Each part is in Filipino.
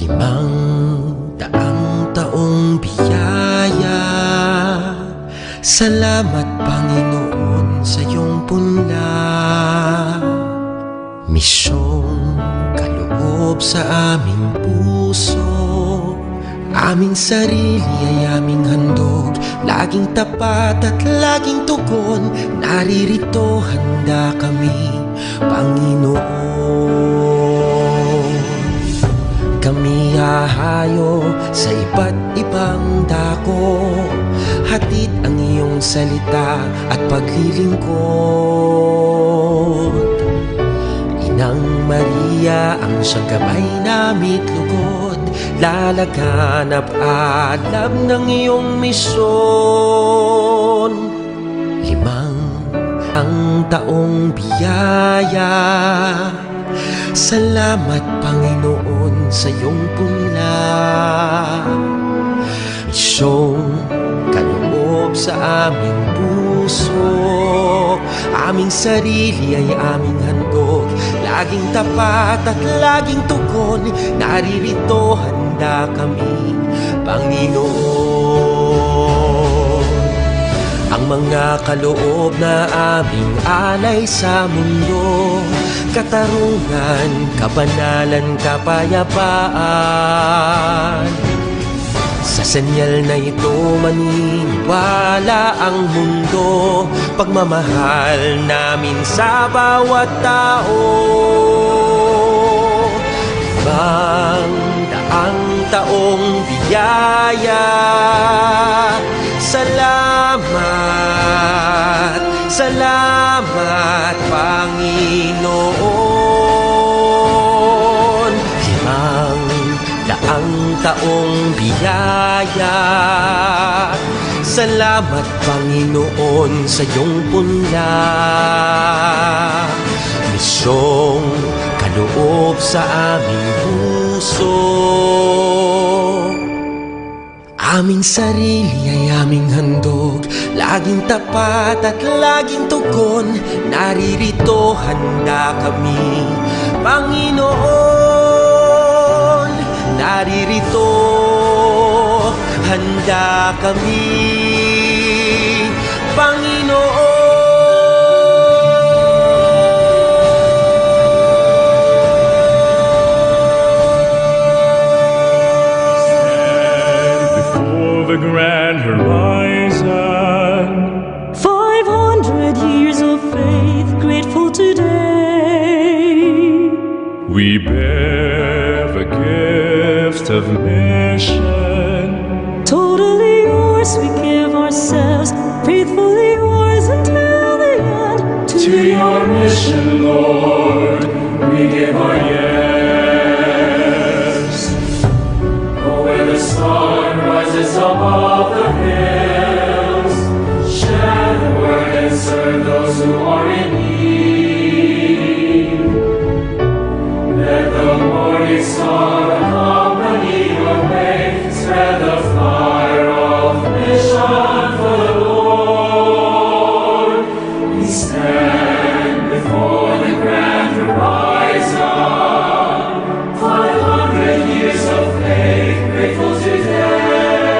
500 taong biyaya. Salamat Panginoon sa iyong punla. Misyong kaloob sa aming puso, aming sarili ay aming handog, laging tapat at laging tugon. Naririto handa kami, Panginoon. Kami hahayo sa iba't ibang dako, hatid ang iyong salita at paglilingkod. Inang Maria ang siyang kamay namit lugod, lalaganap alam ng iyong misyon. 500 taong biyaya. Salamat Panginoon sa iyong punla. Misyong kaloob sa aming puso, aming sarili ay aming handog, laging tapat at laging tugon. Naririto handa kami, Panginoon. Ang mga kaloob na aming alay sa mundo, katarungan, kabanalan, kapayapaan. Sa senyal na ito maniniwala ang mundo, pagmamahal namin sa bawat tao. 500 taong biyaya. Salamat, salamat Panginoon. 500 taong biyaya. Salamat Panginoon sa iyong punla. Misyong kaloob sa aming puso, aming sarili ay aming handog, laging tapat at laging tugon. Naririto handa kami, Panginoon. Naririto handa kami, Panginoon. The grand horizon, 500 years of faith, grateful today. we bear the gift of mission. Totally yours, we give ourselves, faithfully yours until the end. To your mission, Lord, we give our yes. Oh, where the sun rises above the hills, share the word and serve those who are in need. Let the morning star accompany your way, spread the fire of mission for the Lord. We stand before the grand horizon, 500 years of faith, grateful today.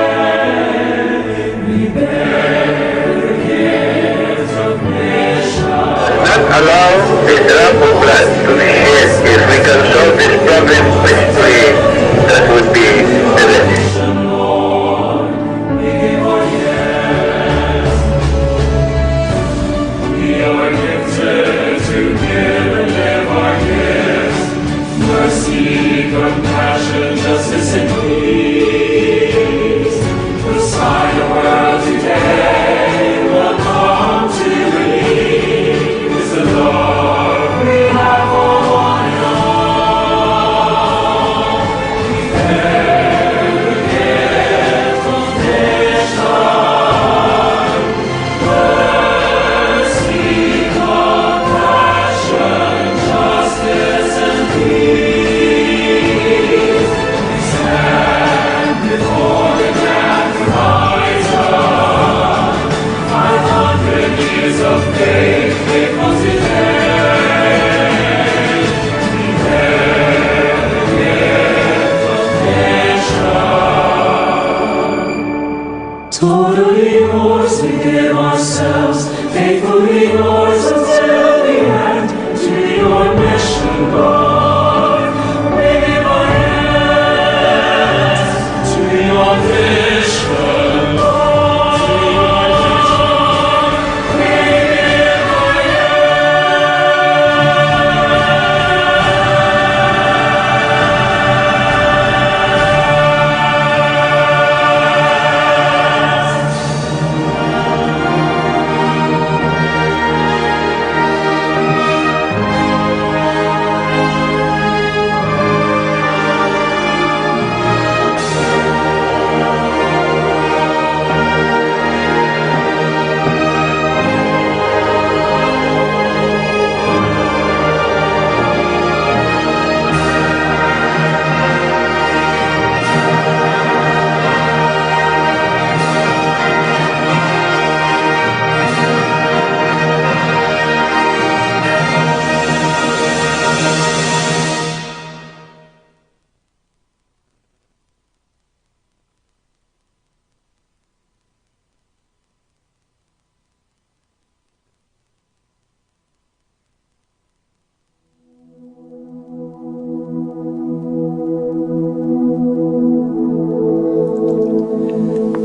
We bear the gift of mission. Not allow this drop of blood to be shed. If we can solve this problem quickly, that would be the best. Lord, we give our yes. We are gifted to give and live our gifts. Mercy, compassion, justice, and peace. The sign of world today will come to believe is the Lord we have for one and all. We bear the gift of mission. Mercy, compassion, justice, and peace. We stand Totally yours, we give ourselves, faithfully yours until the end. To your mission, Lord, we give our hands. To your mission, Lord, we give our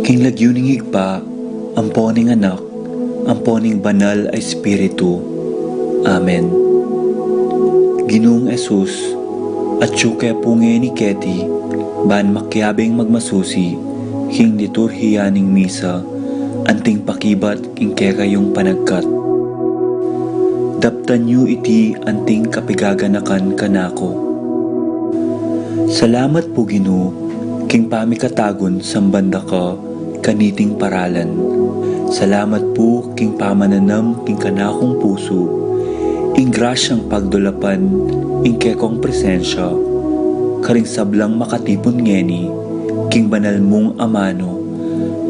King lagyuning higpa, amponing anak, amponing banal ay Espiritu. Amen. Ginoong Esus, at syuke punge ni Keti, ban makyabing magmasusi, king liturhiyaning misa, anting pakibat king kekayong panagkat. Daptan yu iti anting kapigaganakan kanako. Salamat po Ginoo, king pamikatagon sambanda ka, kaniting paralan. Salamat po king pamananam king kanakong puso, ing grasyang pagdulapan, ing kekong presensya, karing sablang makatipon ngeni, king banal mong amano,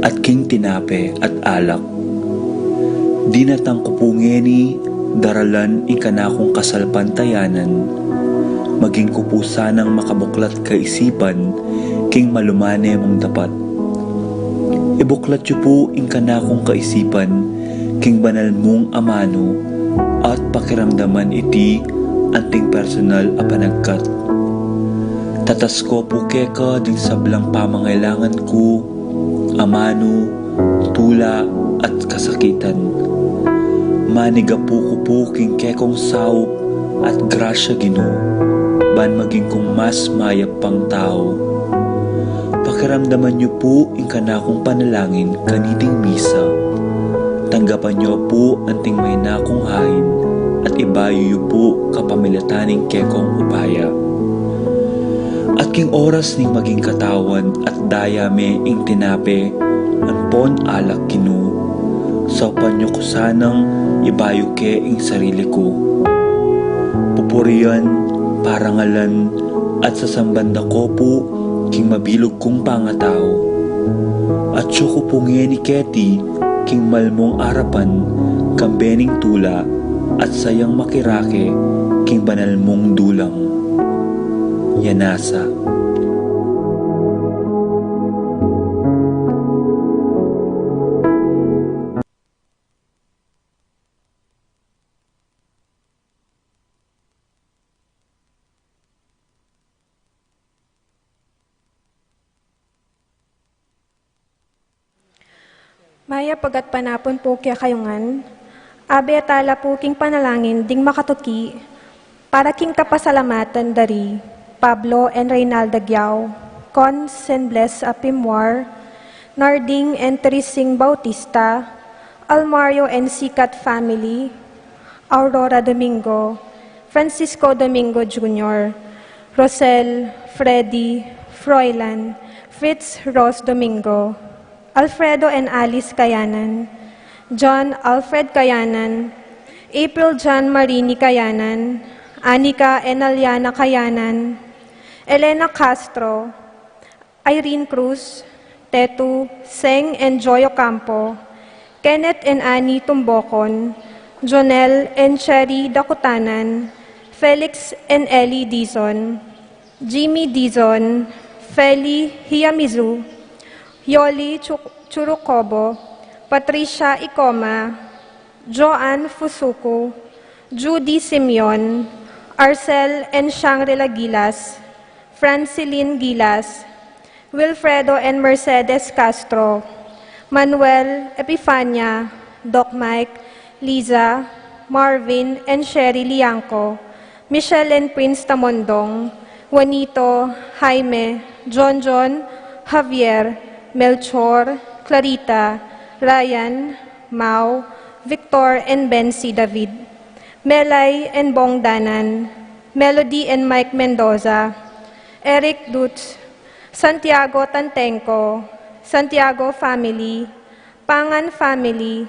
at king tinape at alak. Dinatang ko po ngeni, daralan ing kanakong kasalpantayanan, maging ko po sanang makabuklat kaisipan, king malumane mong dapat. Ibuklat yu po ing kanakong kaisipan, king banal mong amano, at pakiramdaman iti anting personal a panagkat. Tatas ko po keka ding sablang pamangailangan ko, amano, tula at kasakitan. Maniga po ko po king kekong saup at grasya Ginoo, ban maging kong mas mayap pang tao. Pakiramdaman niyo po ing kanakong panalangin kaniting misa. Tanggapan niyo po anting may nakong hain at ibayo niyo po kapamilataning kekong upaya. At king oras ning maging katawan at dayame ing tinape, anpon alak Ginoo. Saupan niyo ko sanang ibayo ke ing sarili ko. Pupurian, parangalan, at sasambanda ko po king mabilog kong pangatao. At siyo ko pungi ni Keti, king malmong arapan, kambening tula, at sayang makirake, king banal mong dulang. Yanasa. Maya pagat panapon po kaya kayungan, abe atala po king panalangin ding makatuki, para king kapasalamatan dari Pablo and Reynalda Giao, Cons and Bless Apimwar, Narding and Teresing Bautista, Almario and Sikat family, Aurora Domingo, Francisco Domingo Jr., Rosel, Freddy, Froilan, Fritz Ross Domingo, Alfredo and Alice Kayanan, John Alfred Kayanan, April John Marini Kayanan, Anika and Aliana Kayanan, Elena Castro, Irene Cruz, Tetu, Seng and Joy Ocampo, Kenneth and Annie Tumbocon, Jonel and Cherry Dakutanan, Felix and Ellie Dizon, Jimmy Dizon, Feli Hiyamizu, Yoli Churucobo, Patricia Icoma, Joanne Fusuku, Judy Simeon, Arcel and Shangri-La Gilas, Francilyn Gilas, Wilfredo and Mercedes Castro, Manuel Epifania, Doc Mike, Liza, Marvin and Sherry Liangco, Michelle and Prince Tamondong, Juanito, Jaime, John, Javier, Melchor, Clarita, Ryan, Mau, Victor and Bensi David, Melay and Bong Danan, Melody and Mike Mendoza, Eric Dutz, Santiago Tantenco, Santiago family, Pangan family,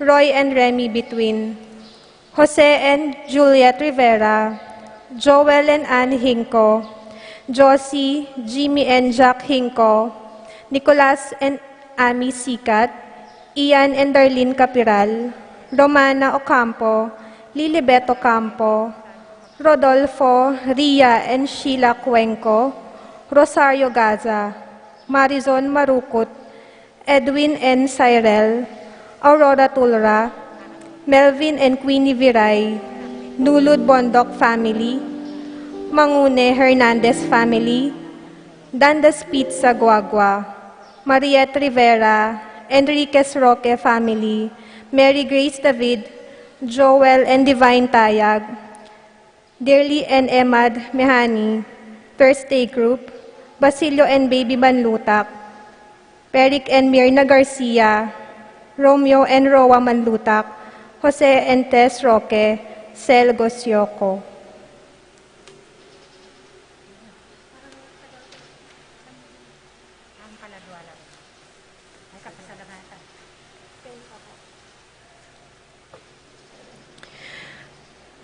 Roy and Remy Between, Jose and Juliet Rivera, Joel and Ann Hinco, Josie, Jimmy and Jack Hinco, Nicolas and Amy Sikat, Ian and Darlene Capiral, Romana Ocampo, Lilibet Ocampo, Rodolfo, Ria and Sheila Cuenco, Rosario Gaza, Marizon Marukut, Edwin and Cyrel, Aurora Tulra, Melvin and Queenie Viray, Nulud Bondok family, Mangune Hernandez family, Dandas Pizza Guagua, Mariette Rivera, Enriquez Roque family, Mary Grace David, Joel and Divine Tayag, Dearly and Emad Mehani, Thursday Group, Basilio and Baby Manlutak, Peric and Mirna Garcia, Romeo and Roa Manlutak, Jose and Tess Roque, Cel Gosioco.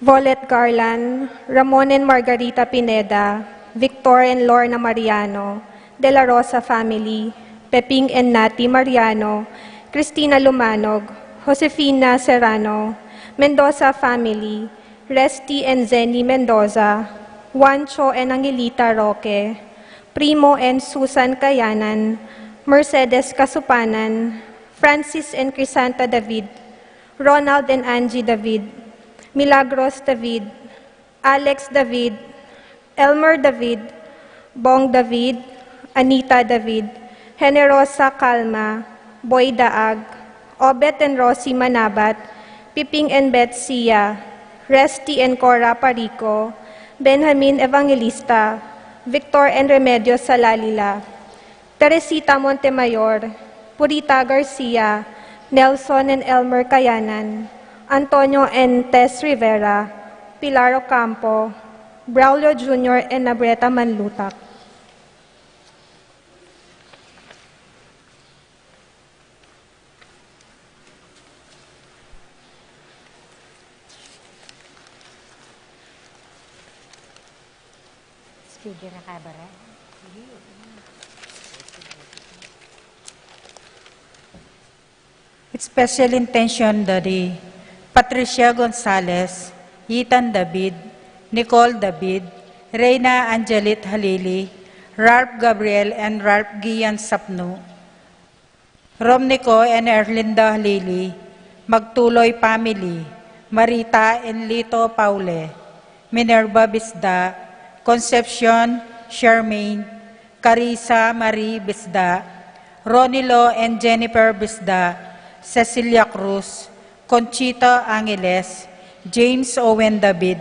Volet Garland, Ramon and Margarita Pineda, Victor and Lorna Mariano, De La Rosa family, Peping and Nati Mariano, Cristina Lumanog, Josefina Serrano, Mendoza family, Resty and Zenny Mendoza, Juancho and Angelita Roque, Primo and Susan Kayanan, Mercedes Kasupanan, Francis and Crisanta David, Ronald and Angie David, Milagros David, Alex David, Elmer David, Bong David, Anita David, Generosa Calma, Boy Daag, Obet and Rosie Manabat, Piping and Betsia, Resty and Cora Parico, Benjamin Evangelista, Victor and Remedios Salalila, Teresita Montemayor, Purita Garcia, Nelson and Elmer Kayanan, Antonio and Tess Rivera, Pilar Ocampo, Braulio Jr. and Nabreta Manlutak. Speaker na kabara. With special intention dari Patricia Gonzalez, Ethan David, Nicole David, Reyna Angelit Halili, Ralph Gabriel and Ralph Gian Sapno, Romnico and Erlinda Halili, Magtuloy family, Marita and Lito Paule, Minerva Bisda, Concepcion Charmaine, Carissa Marie Bisda, Ronilo and Jennifer Bisda, Cecilia Cruz, Conchita Angeles, James Owen David,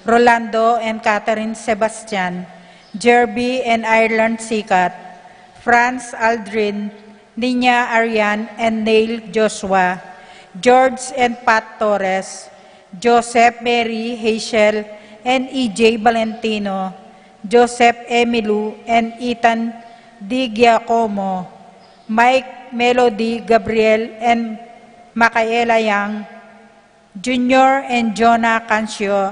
Rolando and Catherine Sebastian, Jerby and Ireland Sikat, Franz Aldrin, Nina Arian and Neil Joshua, George and Pat Torres, Joseph Mary Hazel and E.J. Valentino, Joseph Emilu and Ethan Di Giacomo, Mike Melody Gabriel and Makaela Yang, Junior and Jonah Cancio,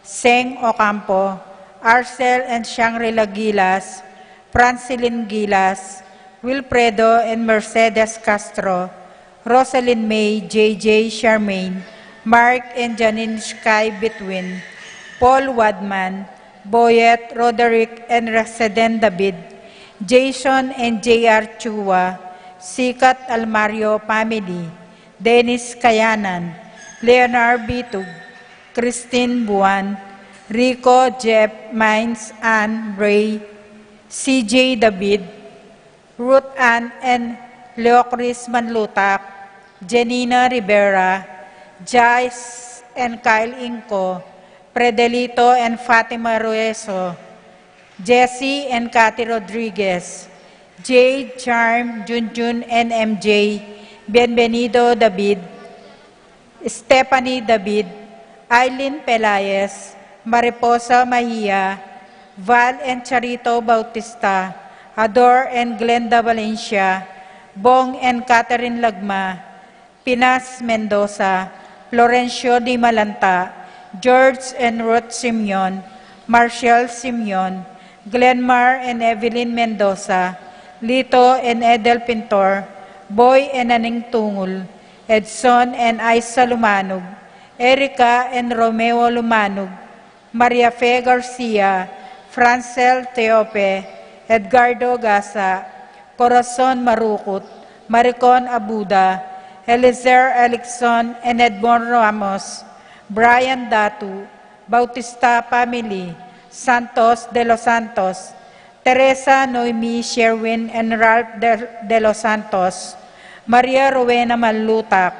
Seng Ocampo, Arcel and Shangri-La Gilas, Francilyn Gilas, Wilfredo and Mercedes Castro, Rosalind May, J.J. Charmaine, Mark and Janine Sky Between, Paul Wadman, Boyet, Roderick and Reseden David, Jason and J.R. Chua, Sikat Almario family, Dennis Kayanan, Leonard Bitug, Christine Buwan, Rico Jeff Mines Ann Ray, CJ David, Ruth Ann and Leocris Manlutak, Janina Rivera, Joyce and Kyle Inco, Predelito and Fatima Rueso, Jesse and Cathy Rodriguez, Jade, Charm, Junjun and MJ, Bienvenido David, Stephanie David, Eileen Pelayes, Mariposa Mahia, Val and Charito Bautista, Ador and Glenda Valencia, Bong and Catherine Lagma, Pinas Mendoza, Florencio Di Malanta, George and Ruth Simeon, Marshall Simeon, Glenmar and Evelyn Mendoza, Lito and Edel Pintor, Boy and Aning Tungul, Edson and Isa Lumanog, Erica and Romeo Lumanog, Maria Fe Garcia, Francel Teope, Edgardo Gasa, Corazon Marukut, Maricon Abuda, Eliezer Elixon and Edmond Ramos, Brian Datu, Bautista Family, Santos de los Santos, Teresa Noemi Sherwin and Ralph de los Santos, Maria Rowena Malutak,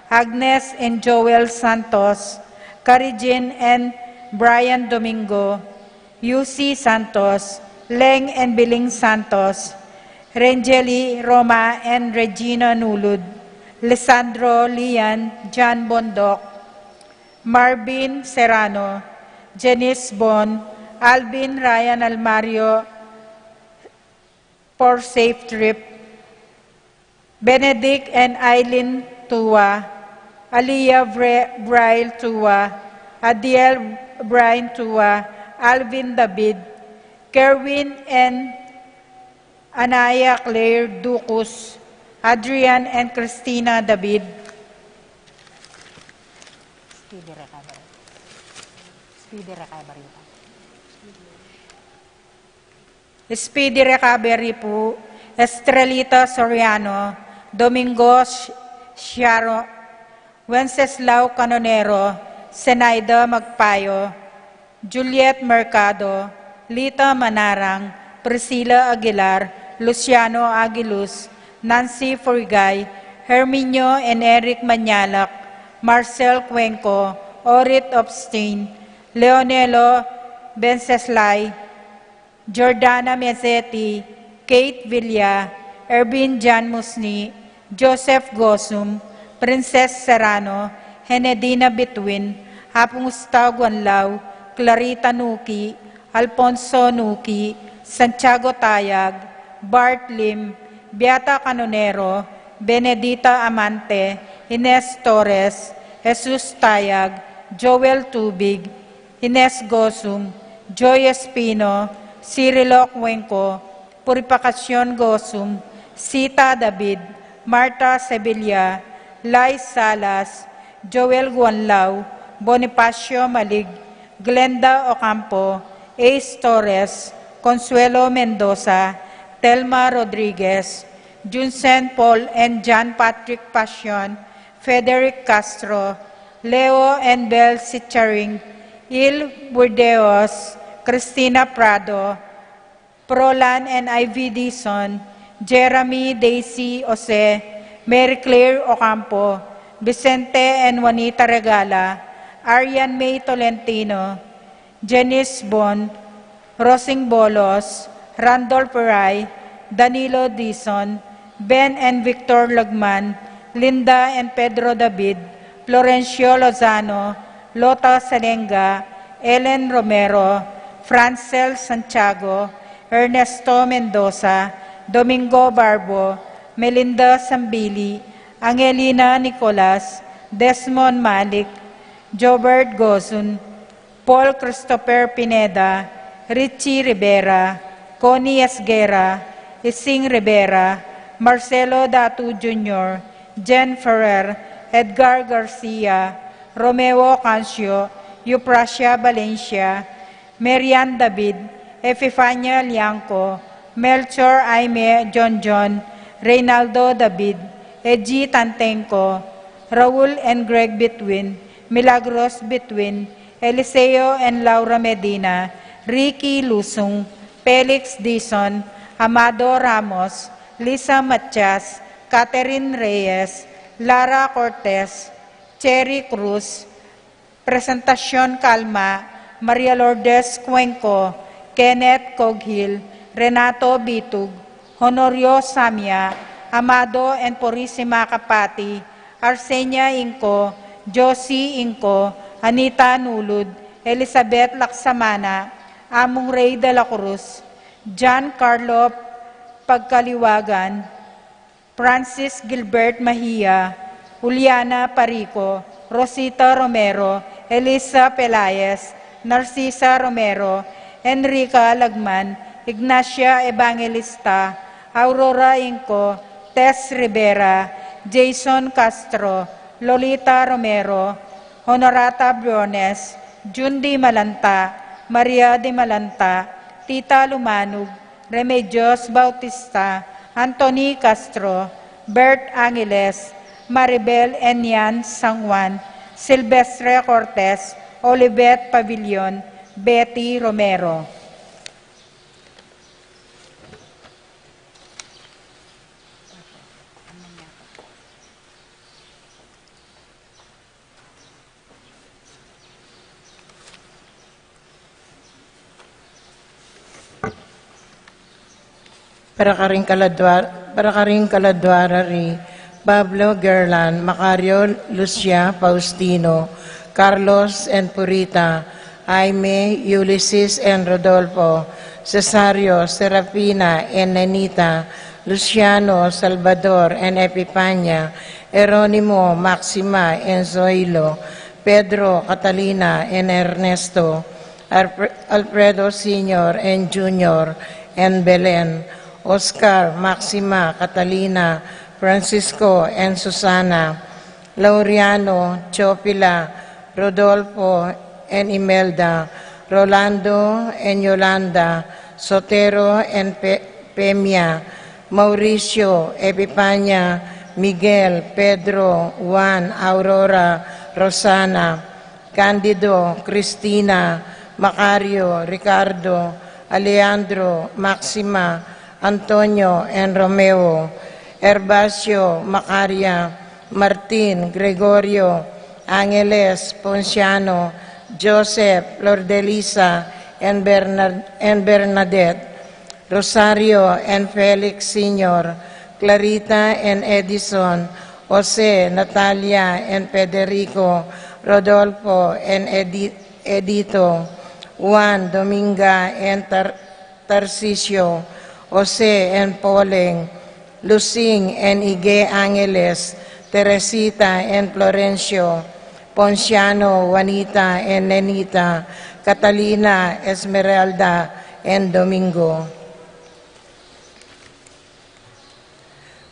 Agnes and Joel Santos, Carijin and Brian Domingo, UC Santos, Leng and Biling Santos, Rangeli Roma and Regina Nulud, Lisandro Lian, John Bondok, Marvin Serrano, Janice Bon, Alvin Ryan Almario for safe trip, Benedict and Eileen Tua, Aliyah Braille Tua, Adiel Brian Tua, Alvin David, Kerwin and Anaya Claire Ducus, Adrian and Christina David. Speedy recovery po, Estrelita Soriano, Domingo Ciaro, Wenceslao Canonero, Senaida Magpayo, Juliet Mercado, Lita Manarang, Priscilla Aguilar, Luciano Aguiluz, Nancy Furgay, Herminio and Eric Manyalak, Marcel Cuenco, Orit Obstain, Leonelo Benceslay, Jordana Mezetti, Kate Villa, Ervin Jan Musni, Joseph Gosum, Princess Serrano, Henedina Bitwin, Hapong Gustavo Guanlao, Clarita Nuki, Alfonso Nuki, Santiago Tayag, Bart Lim, Beata Canonero, Benedita Amante, Ines Torres, Jesus Tayag, Joel Tubig, Ines Gosum, Joy Espino, Cirilo Cuenco, Purificación Gosum, Sita David, Marta Sevilla, Lai Salas, Joel Guanlao, Bonifacio Malig, Glenda Ocampo, Ace Torres, Consuelo Mendoza, Telma Rodriguez, Junsen Paul and John Patrick Passion, Frederick Castro, Leo and Bel Sicharing, Il Burdeos, Cristina Prado, Prolan and Ivy Dison, Jeremy Daisy Ose, Mary Claire Ocampo, Vicente and Juanita Regala, Arian May Tolentino, Janice Bon, Rosing Bolos, Randolph Peray, Danilo Dison, Ben and Victor Lagman, Linda and Pedro David, Florencio Lozano, Lota Salenga, Ellen Romero, Francel Santiago, Ernesto Mendoza, Domingo Barbo, Melinda Sambili, Angelina Nicolas, Desmond Malik, Jobert Gozun, Paul Christopher Pineda, Richie Rivera, Connie Esguera, Ising Rivera, Marcelo Datu Jr., Jen Ferrer, Edgar Garcia, Romeo Cancio, Euprasia Valencia, Marian David, Epifania Lianco, Melchor Aime John, Reynaldo David, Eji Tantenco, Raul and Greg Betwin, Milagros Betwin, Eliseo and Laura Medina, Ricky Lusung, Felix Dizon, Amado Ramos, Lisa Matias, Catherine Reyes, Lara Cortez, Cherry Cruz, Presentacion Calma, Maria Lourdes Cuenco, Kenneth Coghil, Renato Bitug, Honorio Samia, Amado and Purisima Kapati, Arsenia Inco, Josie Inco, Anita Nulud, Elizabeth Laksamana, Among Ray de la Cruz, John Carlo Pagkaliwagan, Francis Gilbert Mahia, Juliana Parico, Rosita Romero, Elisa Pelayes, Narcisa Romero, Enrica Lagman, Ignacia Evangelista, Aurora Inco, Tess Rivera, Jason Castro, Lolita Romero, Honorata Briones, Jundi Malanta, Maria de Malanta, Tita Lumanug, Remedios Bautista, Anthony Castro, Bert Angeles, Maribel Enyan Sangwan, Silvestre Cortez, Olivet Pavilion, Betty Romero. Para karing kaladwara ri Pablo Gerlan, Macario Lucia Faustino, Carlos and Purita, Jaime, Ulysses and Rodolfo, Cesario, Serafina and Nenita, Luciano, Salvador and Epipania, Eronimo, Maxima and Zoilo, Pedro, Catalina and Ernesto, Alfredo Sr. and Junior and Belen, Oscar, Maxima, Catalina, Francisco and Susana, Laureano, Chopila, Rodolfo and Imelda, Rolando and Yolanda, Sotero and Pemia, Mauricio, Epipania, Miguel, Pedro, Juan, Aurora, Rosana, Candido, Cristina, Macario, Ricardo, Alejandro, Maxima, Antonio and Romeo, Herbacio, Macaria, Martin, Gregorio, Angeles, Ponciano, Joseph, Flordelisa, and Bernadette, Rosario and Felix Sr., Clarita and Edison, Jose, Natalia and Federico, Rodolfo and Edito, Juan, Dominga and Tarcisio, Jose and Poleng, Lucing and Ige Angeles, Teresita and Florencio, Ponciano, Juanita and Nenita, Catalina, Esmeralda and Domingo.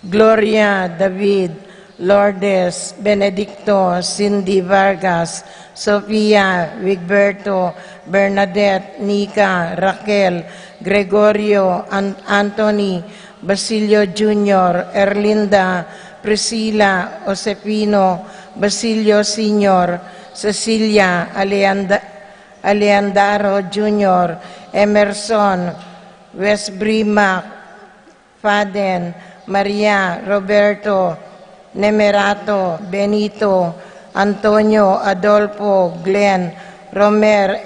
Gloria, David, Lourdes, Benedicto, Cindy Vargas, Sofia, Wigberto, Bernadette, Nika, Raquel, Gregorio, Anthony, Basilio Jr., Erlinda, Priscilla, Josefino, Basilio Sr., Cecilia, Aleandaro Jr., Emerson, Westbrimac, Faden, Maria, Roberto, Nemerato, Benito, Antonio, Adolfo, Glenn, Romer,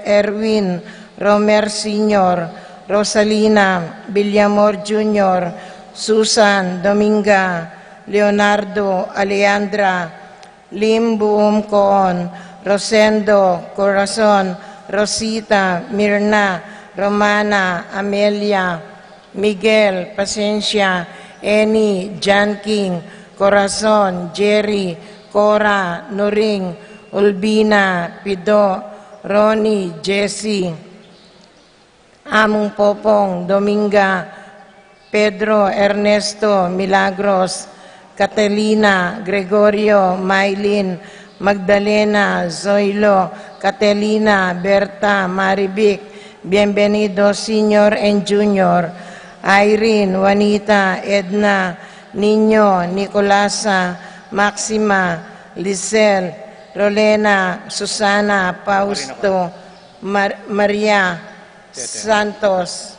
Erwin, Romer Sr., Rosalina, Villamor Jr., Susan, Dominga, Leonardo, Alejandra, Lim Buum Coon, Rosendo, Corazon, Rosita, Mirna, Romana, Amelia, Miguel, Pasencia, Eni, John King, Corazon, Jerry, Cora, Noring, Ulbina, Pido, Ronnie, Jessie, Among Popong, Dominga, Pedro, Ernesto, Milagros, Catalina, Gregorio, Maylin, Magdalena, Zoilo, Catalina, Berta, Maribic, Bienvenido Senior and Junior, Irene, Juanita, Edna, Nino, Nicolasa, Maxima, Lisel, Rolena, Susana, Fausto, Maria, Santos.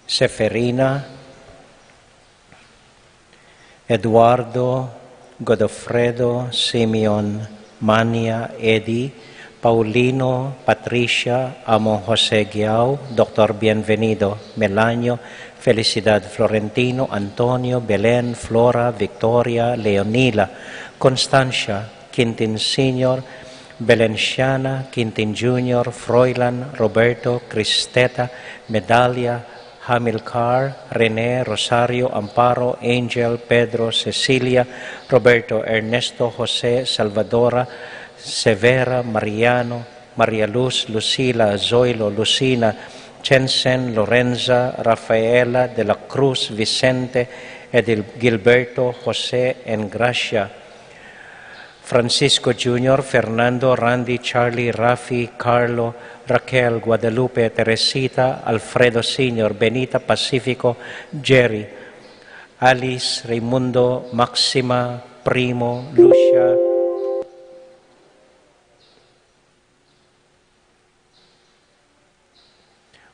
Seferina, Eduardo, Godofredo, Simeon, Mania, Eddie, Paulino, Patricia, Amo Jose Giao, Dr. Bienvenido, Melanio, Felicidad Florentino, Antonio, Belen, Flora, Victoria, Leonila, Constancia, Quintin Sr., Belenciana, Quintin Jr., Froilan, Roberto, Cristeta, Medalia, Hamilcar, René, Rosario, Amparo, Angel, Pedro, Cecilia, Roberto, Ernesto, José, Salvadora, Severa, Mariano, Maria Luz, Lucila, Zoilo, Lucina, Chensen, Lorenza, Rafaela, de la Cruz, Vicente, Gilberto, José, Engracia, Francisco Jr., Fernando, Randy, Charlie, Rafi, Carlo, Raquel, Guadalupe, Teresita, Alfredo Sr., Benita, Pacifico, Jerry, Alice, Raimundo, Maxima, Primo, Lucia,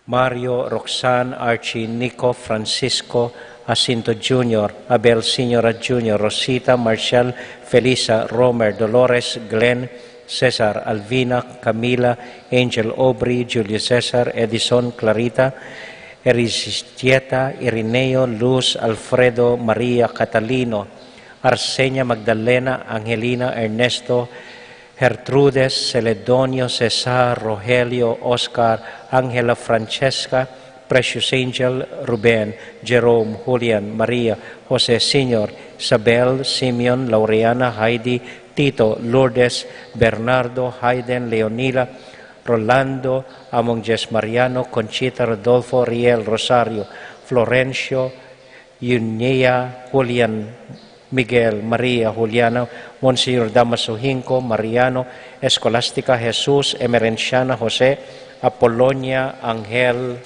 Mario, Roxanne, Archie, Nico, Francisco, Jacinto Jr., Abel Sr. Jr., Rosita, Marshall, Felisa, Romer, Dolores, Glenn, Cesar, Alvina, Camila, Angel Aubrey, Julio Cesar, Edison, Clarita, Ericistieta, Irineo, Luz, Alfredo, Maria, Catalino, Arsenia, Magdalena, Angelina, Ernesto, Gertrudes, Celedonio, Cesar, Rogelio, Oscar, Angela, Francesca, Precious Angel, Ruben, Jerome, Julian, Maria, Jose Sr., Isabel, Simeon, Laureana, Heidi, Tito, Lourdes, Bernardo, Hayden, Leonila, Rolando, Among Jess Mariano, Conchita, Rodolfo, Riel, Rosario, Florencio, Yunia, Julian, Miguel, Maria, Juliano, Monsignor Damaso Hinco, Mariano, Escolástica, Jesús, Emerenciana, José, Apolonia, Angel,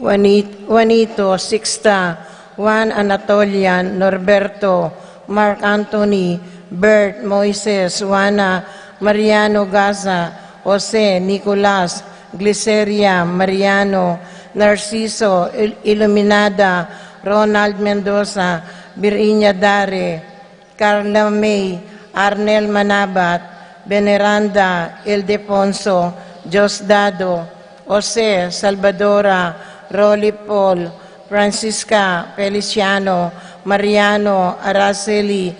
Juanito, Sixta, Juan Anatolian, Norberto, Mark Anthony, Bert, Moises, Juana, Mariano Gaza, Jose, Nicolas, Gliceria, Mariano, Narciso, Iluminada, Ronald Mendoza, Birinya Dare, Carla May, Arnel Manabat, Veneranda, Ildefonso, Diosdado, Jose, Salvadora, Rolly Paul, Francisca, Feliciano, Mariano, Araceli,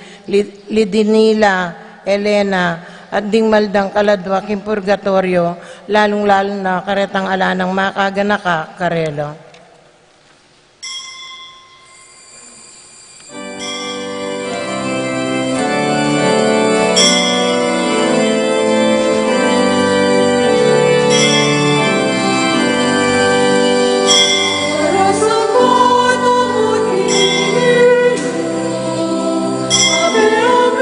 Lidinila, Elena, at dingmaldang kaladwaking purgatorio, lalong-lalo na karetang ala ng makaganaka, Karelo. Maria,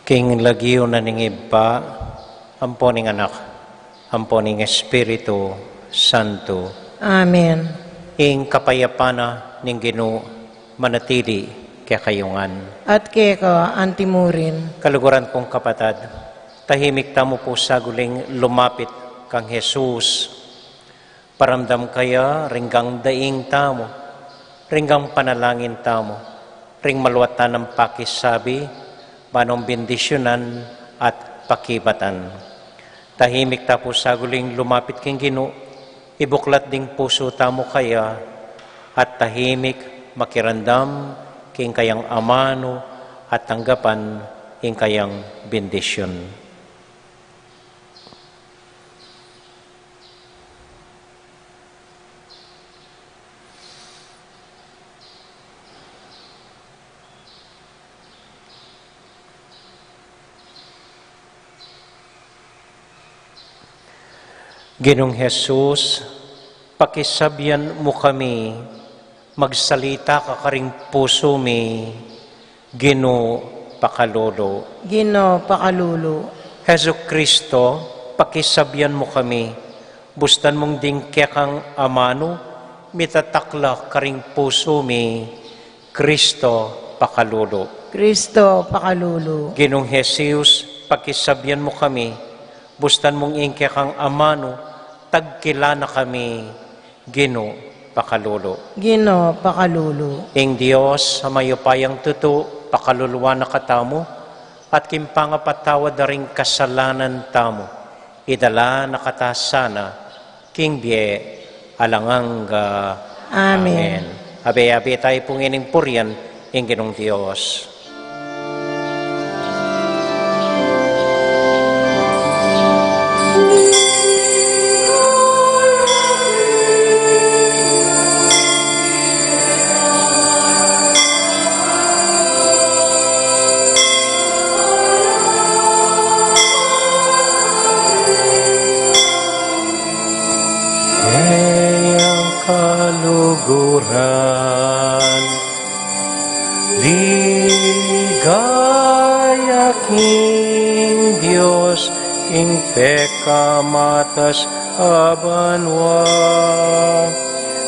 King lagyo na ning iba, amponing anak, amponing Espiritu Santo. Amen. Ing kapayapana ning Ginoo manatili kaya kayungan. At keko antimurin. Kaluguran kong kapatad, tahimik tamo po sa guling lumapit kang Jesus. Paramdam kaya ringgang daing tamo, ringgang panalangin tamo, ring maluwatan ng pakisabi, manong bendisyonan at pakibatan. Tahimik ta po sa guling lumapit king Ginoo, ibuklat ding puso tamo kaya, at tahimik makirandam king kayang amano at tanggapan king kayang bendisyon. Ginong Jesus, pakisabyan mo kami, magsalita ka karing puso mi, Ginoo pakalolo. Ginoo pakalulu. Heso Kristo, pakisabyan mo kami, bustan mong dingke kang amano, mitatakla karing puso mi, Kristo pakalolo. Kristo pakalulu. Ginong Jesus, pakisabyan mo kami, bustan mong ingke kang amano, tagkilana kami, Ginoo pakalolo. Ginoo pakalulu. Ing Dios, sa mayupayang tuto, pakaluluwa na katamo, at kimpangapatawa da ring kasalanan tamo, idala na katasana, king bie, alanganga. Amen. Abe-abe tayo pong ining purian, ing Ginong Dios. Kaluguran, ligaya king Dios, king pekamatas abanwa,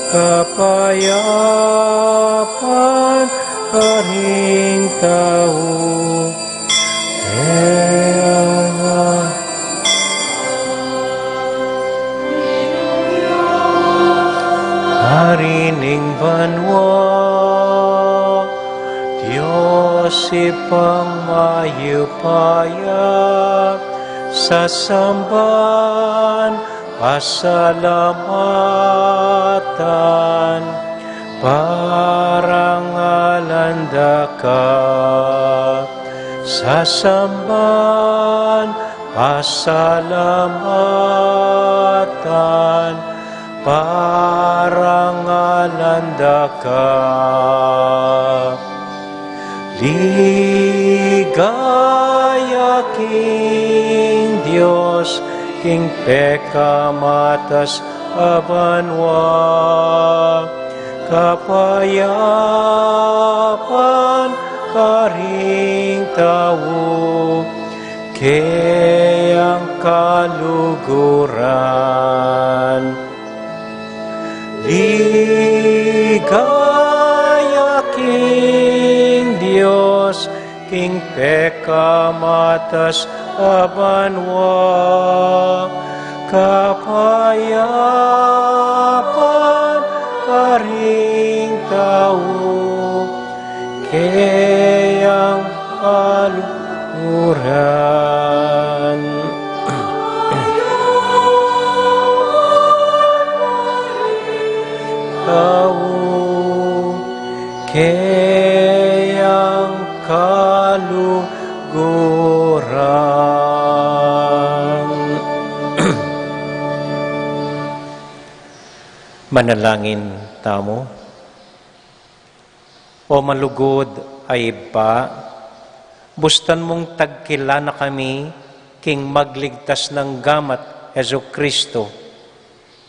kapayapan karing tao, harining banwa, Diyos ipang mayupaya, sa samban pasalamatan, parangalan ka, sa samban pasalamatan, parangalan ka. Ligaya king Dios, king pekamatas abanwa, kapayapan karing tao, kayang kaluguran. Ligaya king Dios, king pekamatas abanwa, kapayapan karing tao, kayang kaluguran. Kayang kaluguran. Manalangin tamo. O malugod ay ba, bustan mong tagkilana kami, king magligtas ng gamat, Heso Kristo.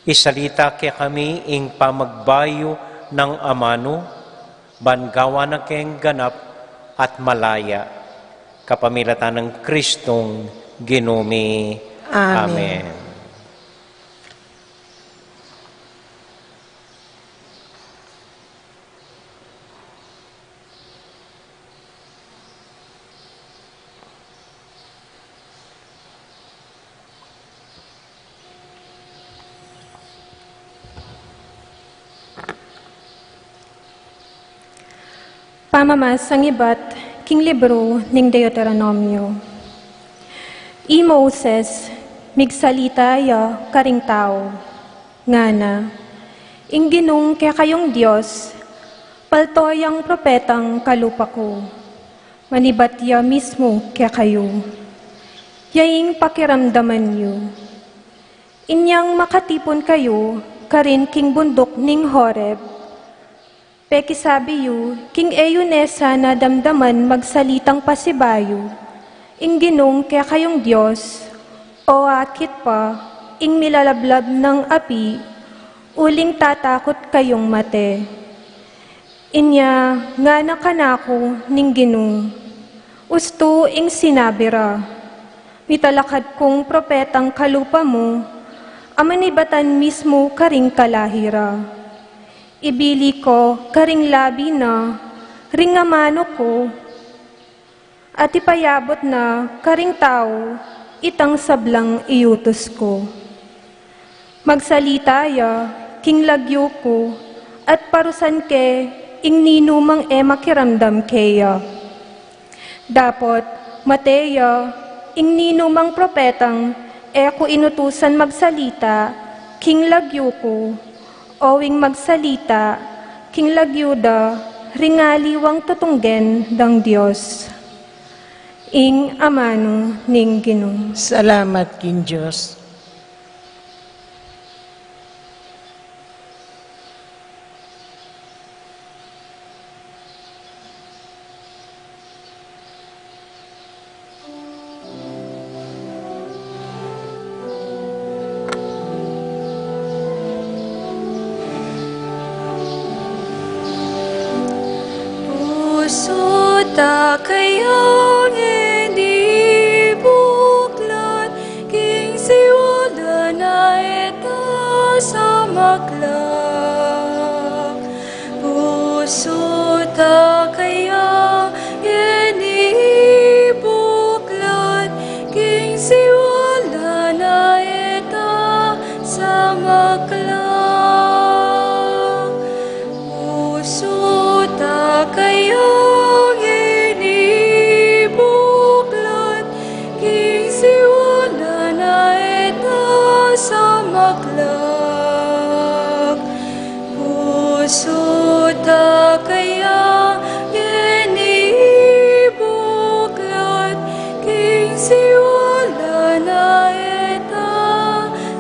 Isalita kaya kami ing pamagbayo ng amano, bangawa na keng ganap at malaya. kapamilatan ng Kristong Ginumi. Amen. Amen. Pamamas ang iba't king libro ning Deuteronomio. I Moses, migsalita ya karing tao, ngana, ingginong kaya kayong Diyos, paltoy ang propetang kalupa ko, manibat ya mismo kaya kayo, yaing pakiramdaman yu. Inyang makatipon kayo, karin king bundok ning Horeb, peki sabi yu, king eyunesa na damdaman magsalitang pasibayo, ing ginong kaya kayong Diyos, o akit pa, ing milalablab ng api, uling tatakot kayong mate. Inya, nga na kanako ning ginong, usto ing sinabira, mitalakad kong propetang kalupa mo, amanibatan mismo karing kalahira. Ibili ko karing labi na ringamano ko at ipayabot na karing tao itang sablang iutos ko. Magsalita ya king lagyo ko at parusan ke ing ninumang makiramdam keya. Dapot mateya ing ninumang propetang ko inutusan magsalita king lagyo ko owing magsalita, king lagyuda, ringaliwang tutunggen dang Diyos. Ing amano ning Ginoo. Salamat king Diyos. Pusuta kayong hindi buklat, king siwala na ito sa maklak. Pusuta kayong hindi buklat, king siwala na ito sa maklak. Pusuta kayong pusuta kaya inibuklat, king siwala na ito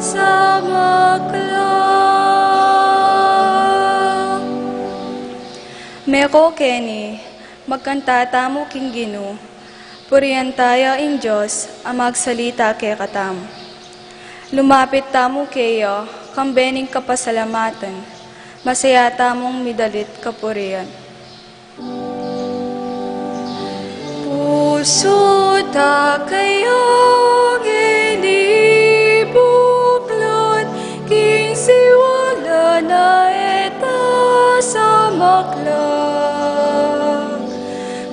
sa maklak. Meko Kenny, magkanta tamo king Ginoo, purihan tayo ing Diyos ang magsalita kay katam. Lumapit tamo kayo, kambening kapasalamatan, masaya tamong midalit kapurian. Pusuta kayong inibuklat, king siwala na ito sa maklak.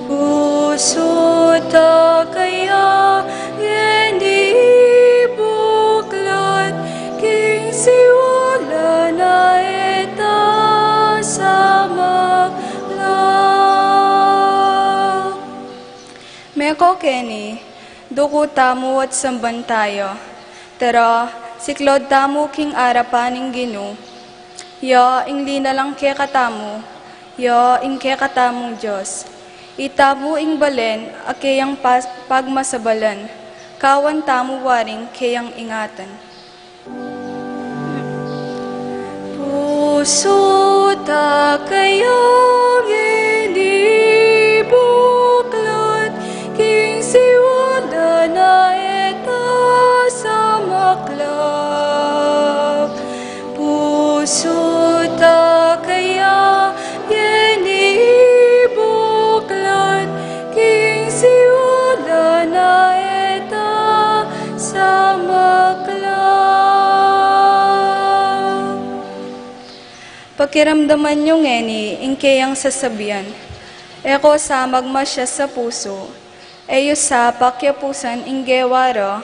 Pusuta kayong inibuklat, king siwala na ito sa maklak. Meko Kenny, duko tamo at samban tayo, tara siklod tamo king arapaning Ginoo. Ya ing linalang ke katamo, ya ing ke katamong Diyos. Itamo ing balen akeyang pagmasabalan, kawan tamo waring keyang ingatan. Pusuta kayong inibuklat, king siwala na ito sa maklak. Pusuta kaya inibuklat, king siwala kiramdaman nyo ngeni, ingkeyang sasabihan. Eko sa magmasya sa puso, eyo sa pakyapusan inggewaro,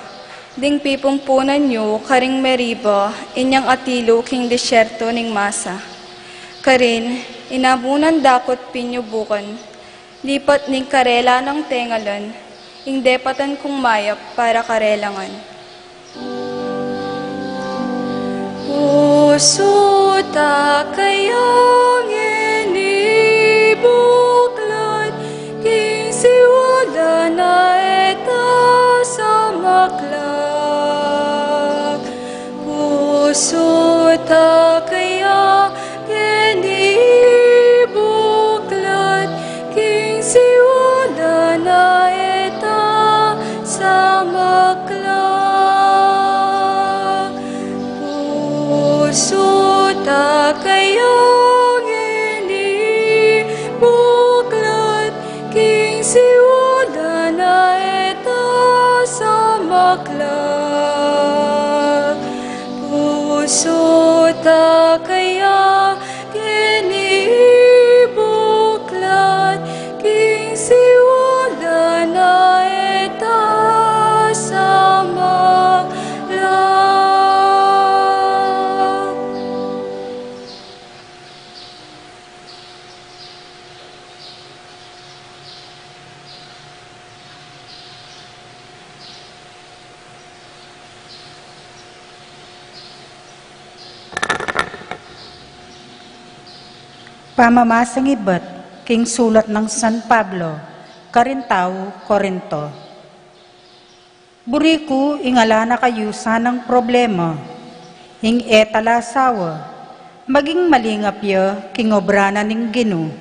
ding pipungpunan nyo karing meriba, inyang atilo king disyerto ning masa. Karin, inabunan dakot pinyubukan, lipat ning karela ng tengalan, ing depatan kong mayap para karelangan. Puso ta kayang inibuklat, king siwala na eta sa maklak. Puso ta kayang inibuklat, king siwala na eta sa maklak. Puso ta kayang inibuklat, king siwala na eta sa maklak. Puso ta kayang inibuklat, king siwala na eta sa maklak. Pamamasang ibat, king sulat ng San Pablo, Karintao, Korinto. Buriku ingala na kayo sanang problema, ing etala asawa, maging malingap ya king obrana ning Gino,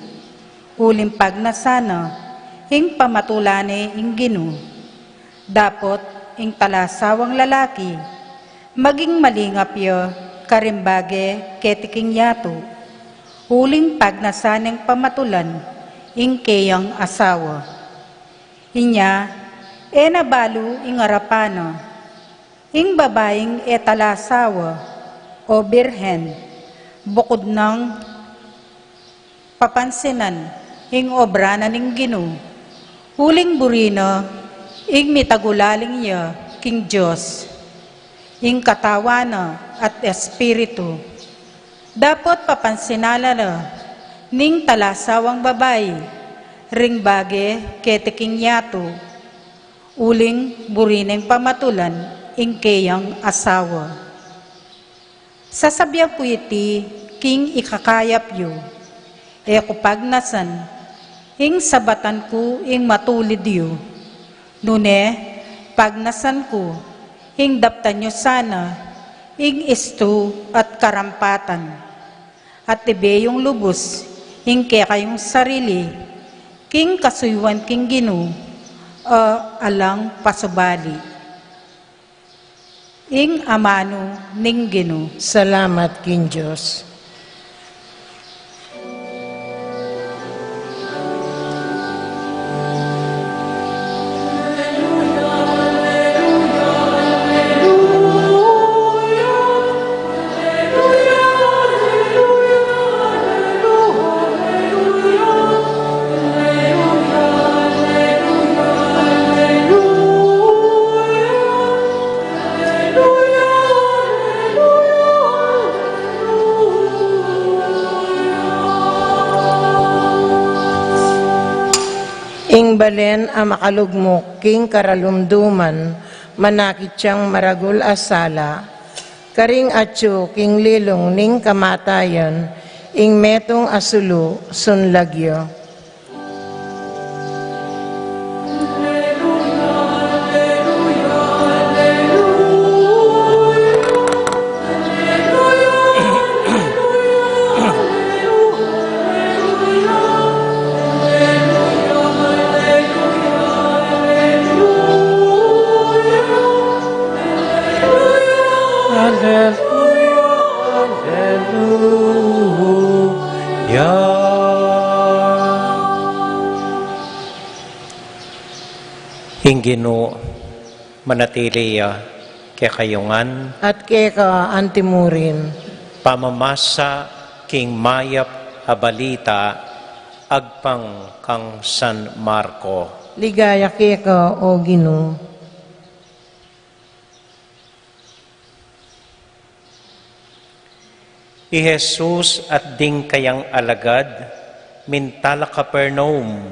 ulimpag na sana, ing pamatulane ing Gino. Dapot ing talasawang lalaki, maging malingap ya karimbage ketiking yato, uling pagnasaneng pamatulan, ing keyang asawa. Inya, nabalu ing arapano, ing babaeng etalasawa, o birhen, bukod ng papansinan, ing obra na ning Gino, uling burino, ing mitagulaling niya, king Diyos, ing katawana at espiritu. Dapat papansinala na, ning talasawang babae, ring bage ketiking yato, uling burineng pamatulan, ing keyang asawa. Sasabihan po iti, king ikakayap yu, kupagnasan, ing sabatan ko, ing matulid yu, nune, pagnasan ko, ing daptan nyo sana, ing isto at karampatan. At ibe yung lubos, ing kayong sarili, king kasuywan king Gino, alang pasubali. Ing amano ning Gino. Salamat king Diyos. Ing balen a makalugmok king karalumduman, manakit siyang maragul asala, karing atyo king lilong ning kamatayan, ing metong asulu sunlagyo. Hinggino manatiliya kaya kayungan At keka antimurin, pamamasa king mayap habalita agpang kang San Marco. Ligaya keka o Ginoo. I Jesus at ding kayang alagad, mintala Capernaum,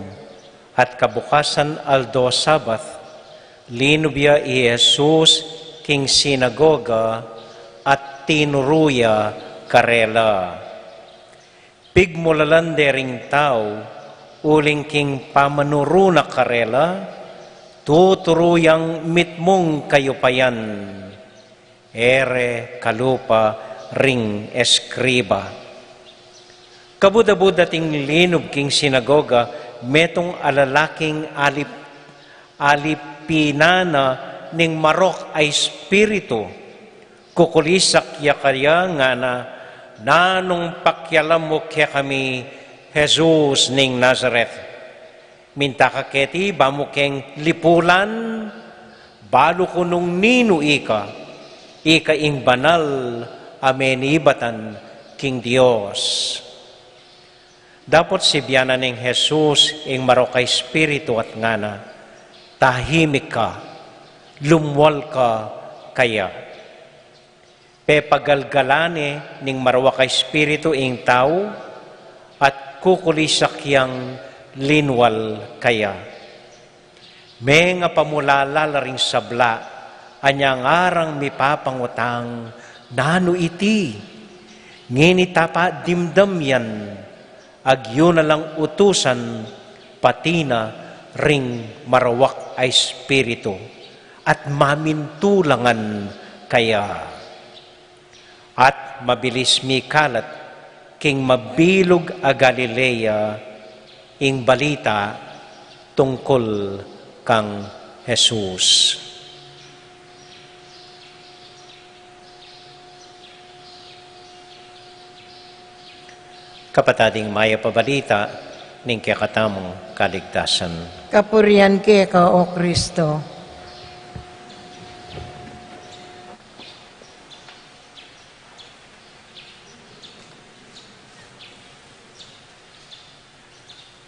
at kabukasan aldo Sabath, linubya i Jesus king sinagoga at tinuruya karela. Pigmulalande ring tao, uling king pamanuruna karela, tuturuyang mitmong kayupayan, ere kalupa ring eskriba. Kabuda-buda ting linub king sinagoga, metong alalaking alipinana ning marok ay spirito, kukulisak ya kaya nga na nanong pakyalam mo kaya kami Jesus ning Nazareth. Minta kaketi ba mo keng lipulan, balo ko nung nino ika ing banal amenibatan king Dios. Dapat si biyana ning Jesus ing marokay spirito at ngana, tahimik ka, lumwal ka kaya. Pepagalgalane ning marwakay spirito ing tao at kukulisak yang linwal kaya. May nga pamulalala ring sabla, anyang arang mipapangutang, nano iti, nginitapa dimdam yan, agyo na lang utusan, patina ring marawak ay spirito, at mamintulangan kaya. At mabilis mikalat, king mabilog a Galilea, ing balita tungkol kang Jesus. Kapatading maya pabalita ning kakatamong kaligtasan. Kapurian keka o Kristo.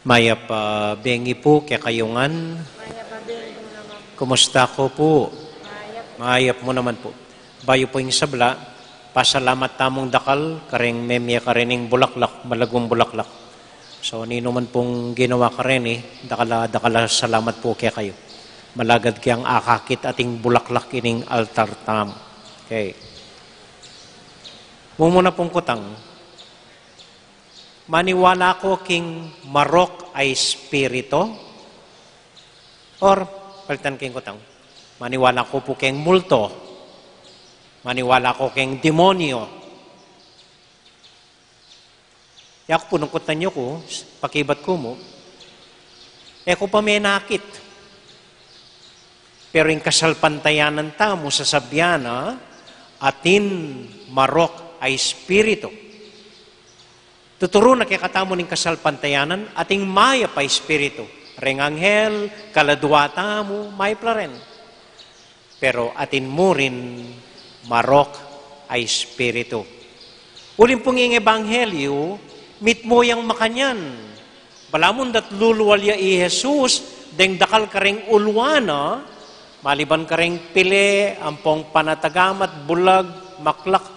Maya pa bengi po kaya kayungan. Kumusta ko po? Mayap mo naman po. Bayo po yung sabla. Pasalamat tamong dakal, kareng memya karening bulaklak, malagong bulaklak. So, nino man pong ginawa ka rin dakala salamat po kaya kayo. Malagad kayang akakit ating bulaklak ining altar tam. Okay. Mumuna pong kutang, maniwala ko king marok ay spirito? Or, palitan king kutang, maniwala ko po king multo? Maniwala ko keng demonyo. Yak po nung kutan nyo ko, pakibat ko mo, ko pa may nakit. Pero yung kasalpantayanan tamo sa sabyana, atin marok ay spirito. Tuturo na kaya katamo ng kasalpantayanan, ating maya pa espiritu. Reng anghel, kaladwata mo, may plaren. Pero atin mo rin, marok ay espiritu. Ulim pong yung ebanghelyo, mit mo yung makanyan. Balamon dat luluwalya i Jesus, deng dakal kareng ulwana, maliban kareng pile, ampong panatagamat, bulag, maklak.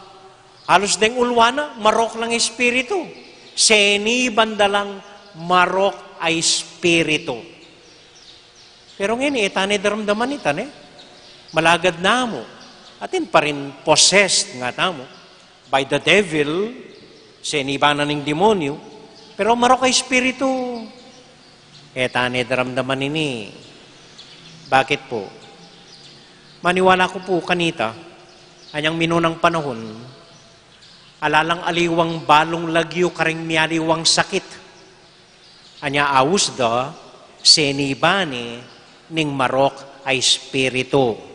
Halos deng ulwana, marok lang espiritu. Seni bandalang marok ay espiritu. Pero ngayon, itane daramdaman itan malagad na mo. Atin pa rin possessed nga tamo by the devil, senibanan ng demonyo, pero marok ay espiritu. Etane daramdaman ini. Bakit po? Maniwala ko po kanita, anyang minunang panahon, alalang aliwang balong lagyo karing mialiwang sakit. Anya awus da, senibani, ning marok ay espiritu.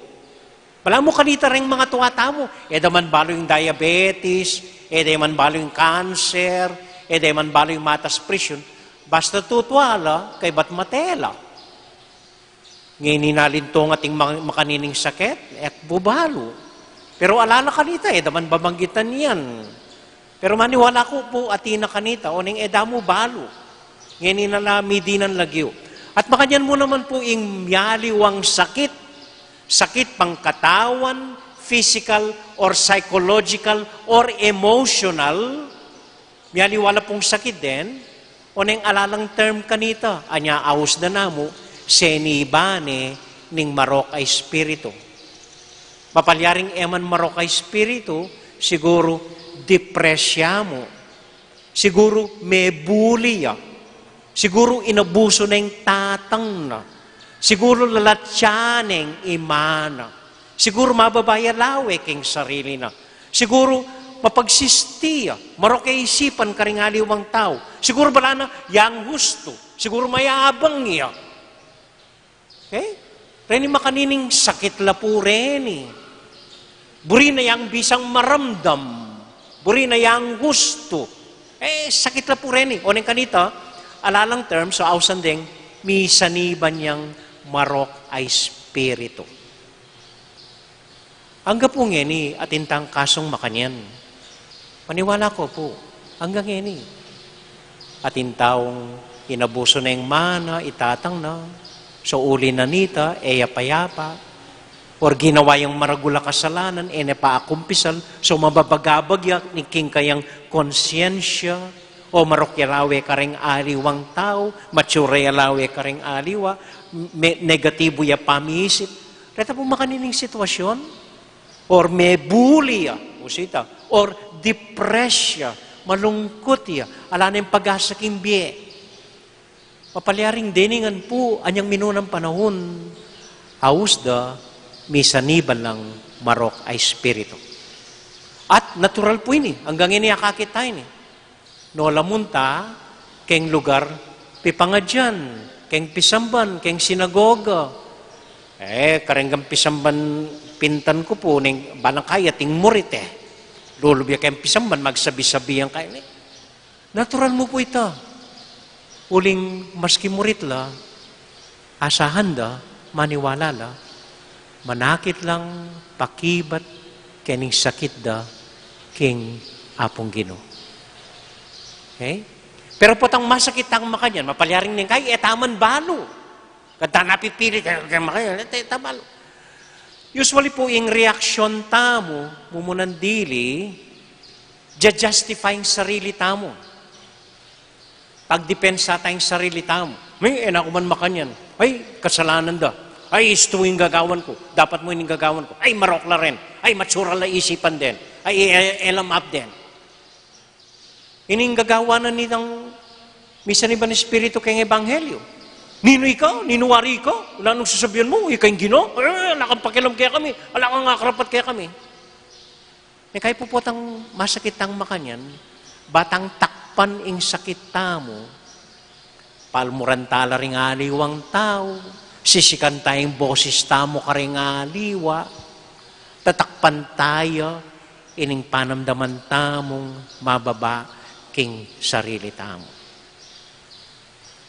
Wala mo kanita rin mga tuwata mo. Daman balo yung diabetes, daman balo yung cancer, daman balo yung matas presyon. Basta tutwala, kay ba't matela? Ngayon ninalintong ating makanining sakit, bubalo. Pero alala kanita, daman babanggitan yan. Pero maniwala ko po atina kanita, o ning edamo balo. Ngayon inalami dinan lagyo. At makanyan mo naman po ing miyaliwang sakit. Sakit pang katawan, physical, or psychological, or emotional. Miyaliwala pong sakit din. O ning alalang term kanita, anya awos na namo, senibane ning marok ay spirito. Mapalyaring eman marok ay spirito, siguro depresyamo. Siguro may buliya. Siguro inabuso na yung tatang na. Siguro lalatyaneng imana. Siguro mababaya lawe king sarili na. Siguro mapagsistiya. Marok ay isipan karingaliwang tao. Siguro bala na yang gusto. Siguro mayabang niya. Okay? Reni makanining sakit la po reni. Buri na yang bisang maramdam. Buri na yang gusto. Sakit la po reni. O neng kanita, alalang term, so ausandeng, misaniban niyang marok ay spirito. Hangga po ngeni atintang kasong makanyan. Paniwala ko po, hanggang ngeni. Atintawong inabuso na yung mana, itatang na, so uli na nita, payapa, or ginawa yung maragula kasalanan, paakumpisal, so mababagabag ni king kayang konsyensya, o marokyalawe ka ring aliwang tao, matsurayalawe ka ring aliwa, negatibo ya pamisip. Reta po makanining sitwasyon, or may buliya, usita, or depresya, malungkot ya, ala na yung pag-asaking biye. Papalyaring diningan po, anyang minunang panahon, hausda, misaniban lang marok ay spirito. At natural po ini, hanggang ini akakit tayo ni. No lamunta, keng lugar, pipangadyan, keng pisamban, keng sinagoga. Karenggang pisamban, pintan ko po, ning balang kaya, ting murit Lulubya keng pisamban, magsabi-sabi ang kaya. Natural mo po ito. Uling maski murit la, asahan da, maniwala la, manakit lang, pakibat, kening sakit da, king apong Ginoo. Okay? Pero potang masakit ang makanyan, mapalyaring ning kay, etaman balo. Kada napipilit, kaya makayan, etamalo. Usually po, yung reaksyon tamo, mumunan dili, justifying sarili tamo. Pagdepensa tayong sarili tamo. May enakuman makanyan. Ay, kasalanan da. Ay, isto yung gagawan ko. Dapat mo yung gagawan ko. Ay, marok la rin. Ay, matsura la isipan din. Ay, elam up din. Ining gagawanan nitang misan iba ni Espiritu kayong Ebanghelyo. Nino ikaw? Ninuwari ikaw? Wala nung sasabihan mo, ikaw yung Ginoo? Wala kang pakialam kaya kami. Wala kang akarapat kaya kami. Kaya po potang masakit ang makanyan, batang takpan ing sakit tamo, palmuran tala ring aliwang tao, sisikan tayong boses tamo ka ring aliwa, tatakpan tayo, ining panamdaman tamong mababa king sarili tamo.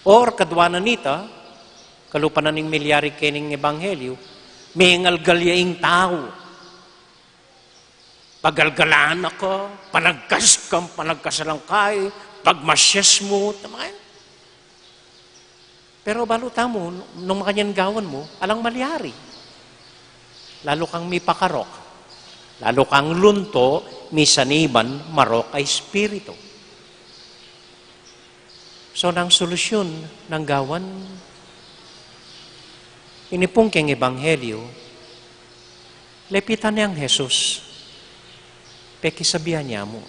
Or kadwanan nita, kalupanan ng milyari kening ebanghelyo, mengal galyaing tao. Pagalgalaan ako, panagkasalangkay, pagmasyas mo, tamayan. Pero baluta mo, nung makanyan gawan mo, alang malyari. Lalo kang may pakarok. Lalo kang lunto, misaniban, marok ay spirito. So, nang solusyon ng gawan, inipong keng ebanghelyo, lepitan niyang Jesus, pekisabihan niya mo,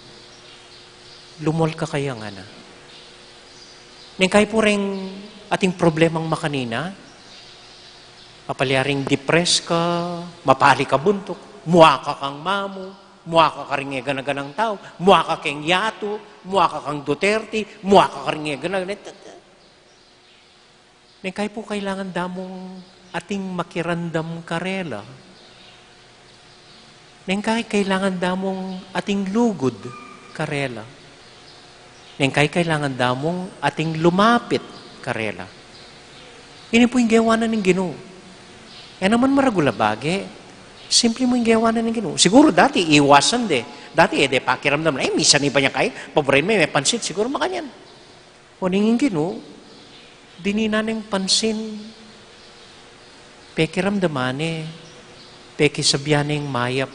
lumol ka kaya nga na. Ningkay po rin ating problemang makanina, papalyaring depressed ka, mapali ka buntok, muha ka kang mamu, muha ka karinge ganaganang tao, muha ka keng yato, muha ka kang Duterte, muha ka karinge ganaganang. Ningkay po kailangan damong ating makirandam karela. Ningkay kailangan damong ating lugod karela. Ningkay kailangan damong ating lumapit karela. Ini po yung gawanan ng Ginoo. Yan naman maragula bage. Simple mo yung gawanan ng Ginoo. Siguro dati iwasan de. Dati, pakiramdam na, misa ni ba niya kaya? Paborin may pansin, siguro makanyan. O ningin gino, dinina ng pansin, pekiramdaman pekisabyan ng mayap,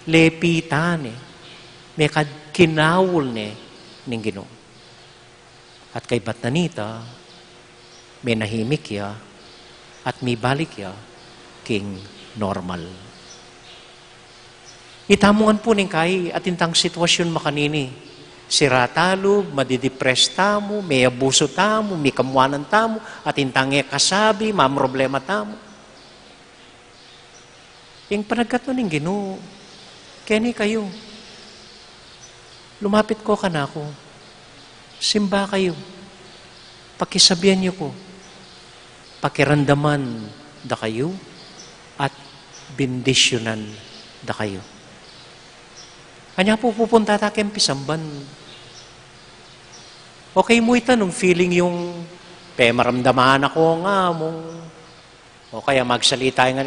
lepitan may kinawul ning gino. At kay Batnanita, may nahimik ya, at may balik ya, king normal. Itamungan po ning kay at intang sitwasyon makanini. Sira talo, madidepress tamo, may abuso tamo, may kamuanan tamo, at intang kasabi, problema tamo. Yung panagkato ning Ginoo, kani kayo, lumapit ko kanako, simba kayo, pakisabihan niyo ko, pakirandaman da kayo, at bendisyonan da kayo. Kanya po pupunta tayo pisamban. Okay mo itanong feeling yung maramdaman ako nga mong o kaya magsalita nga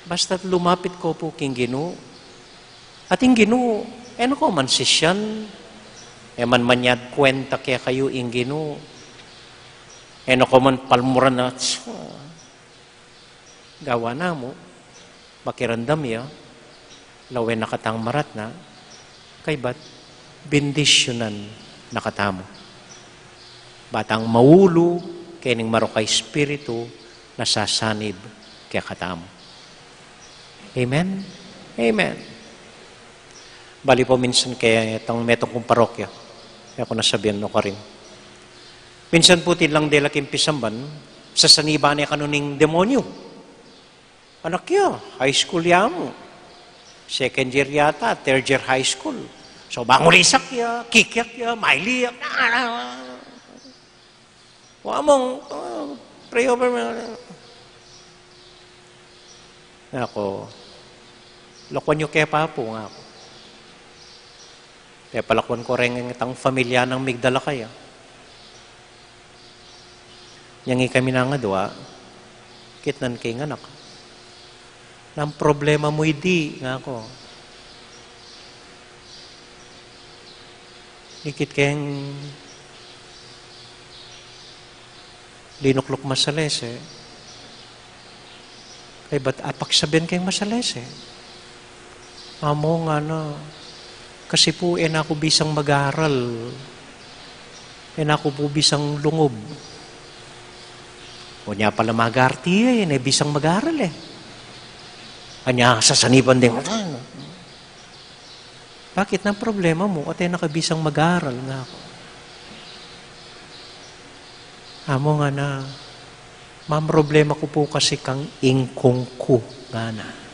basta lumapit ko po king Ginoo. At yung Ginoo, ano ko man sisyan, man manyad kwenta kaya kayo yung Ginoo. Ano ko man palmuran na, gawa na mo, makirandam ya, lawen nakatang marat na, kay bat, bendisyonan nakatamo. Batang maulo, kening marokay spiritu, nasasanib kaya katamo. Amen? Amen. Bali po minsan kaya itong metong kong parokya, kaya ako nasabihan no ka rin. Minsan po tilang dela kimpisamban, sa saniba niya kanuning demonyo. Anak ya, high school yamo. Second year yata, third year high school. So, bangulisak ya, kikyak ya, mailiyak. Wamong, pray over me. Ako, lakwan nyo kaya pa po nga ako. Kaya palakwan ko rin itang familia ng Migdala kaya. Yang kami na nga doa, kitnan kay nga anak. Nang problema mo hindi nga ako. Ikit kayang linuklok masales Ay ba't apak sabihin kayong masales Amo nga na, kasi po ako bisang mag-aaral. Ako po bisang lungob. O niya pala mag-arti bisang mag-aaral Anya, sasaniban din. Bakit na problema mo? At nakabisang mag-aaral nga ako. Amo nga na, ma'am, problema ko po kasi kang ingkong ko nga na.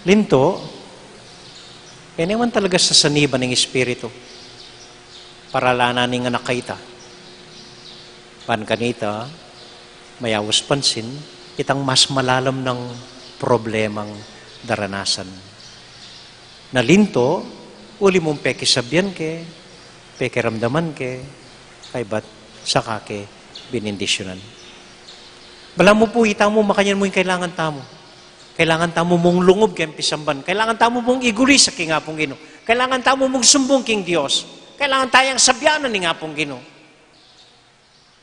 Linto, naman talaga sa saniba ng Espiritu. Para lananin nga nakaita. Pan kanita, mayawas pansin, itang mas malalam ng problemang daranasan. Nalinto, uli mong pekisabyan ke, pekiramdaman ke, kay ba't saka ke binindisyonan. Bala mo po, itang mo, makanyan mo yung kailangan tamo. Kailangan tamo mong lungob kayong pisamban. Kailangan tamo mong iguri sa king apong Ginoo. Kailangan tamo mong sumbong king Dios. Kailangan tayang sabyanan ni apong Ginoo.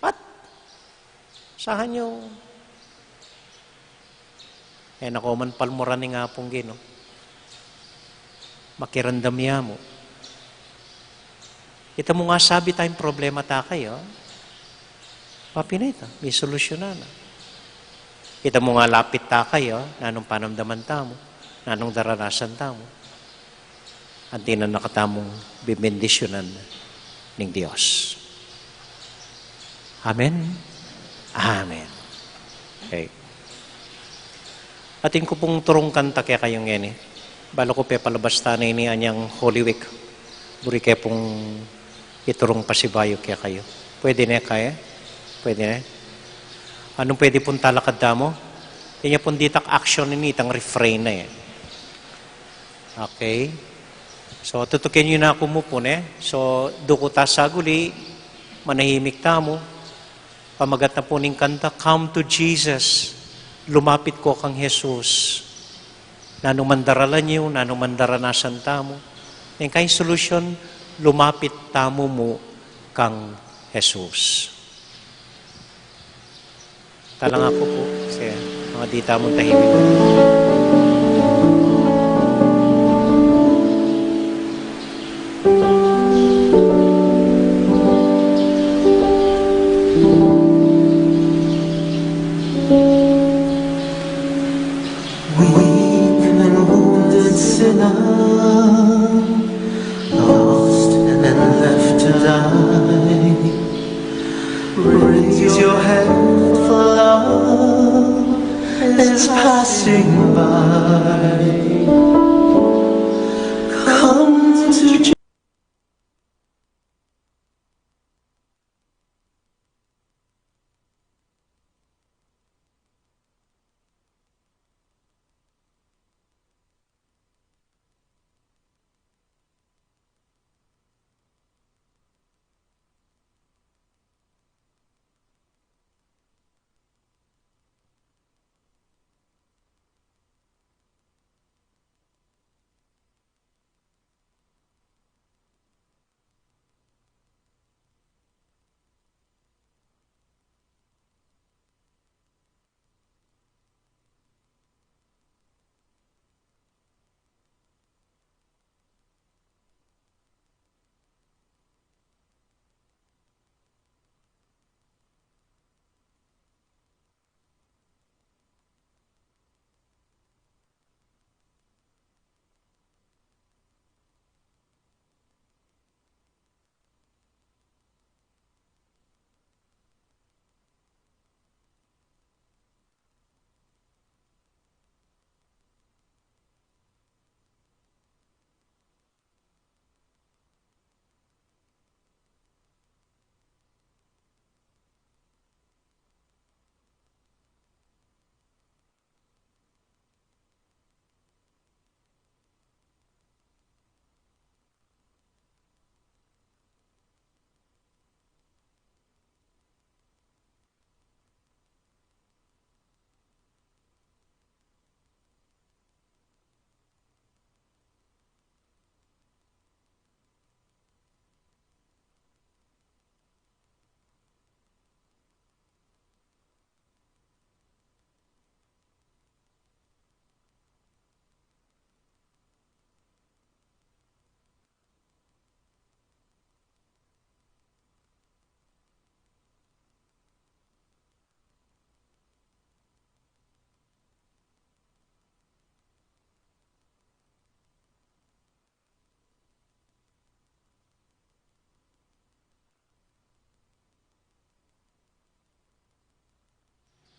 At, sahan nyo, nakoman palmuran ni apong Ginoo. Makirandam niya mo. Ito mo nga sabi tayong problema ta kayo. Papinita, may solusyonan na. Kita mo nga lapit ta kayo, nanong panamdaman tamo, nanong daranasan tamo. Anti na nakatamong bibendisyonan ng Diyos. Amen? Amen. Okay. Atin ko pong turong kanta kaya kayong yan Balo ko palabas tanay ni anyang Holy Week. Buri kaya pong iturong pasibayo kaya kayo. Pwede na kaya? Pwede na? Anong pwede pong talakad mo? Yan pong ditak action ni itang refrain na Okay. So, tutukin nyo na ako mo po, ne? So, duko ta saguli, manahimik tamo, pamagat na po ning kanta, come to Jesus, lumapit ko kang Jesus. Nanumandaralan nyo, nanumandaranasan tamo. Yung kay solusyon, lumapit tamo mo kang Jesus. Talang ako po, kasi mga di tamong tahimik. Weak and wounded sinner, lost and left to die. Raise your hand for love is passing by. Come to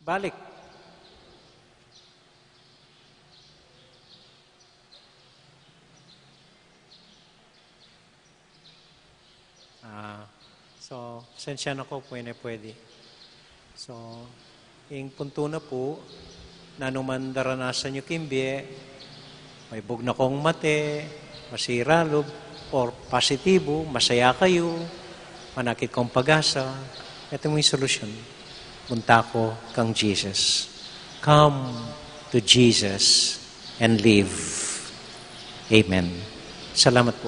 balik. So, sensya na ko, pwede. So, yung punto na po, nanumandaranasan nyo kimbiye, may bug na kong mate, masiralob, or positibo, masaya kayo, manakit kong pag-asa. Ito mo yung solusyon. Punta ko kang Jesus. Come to Jesus and live. Amen. Salamat po.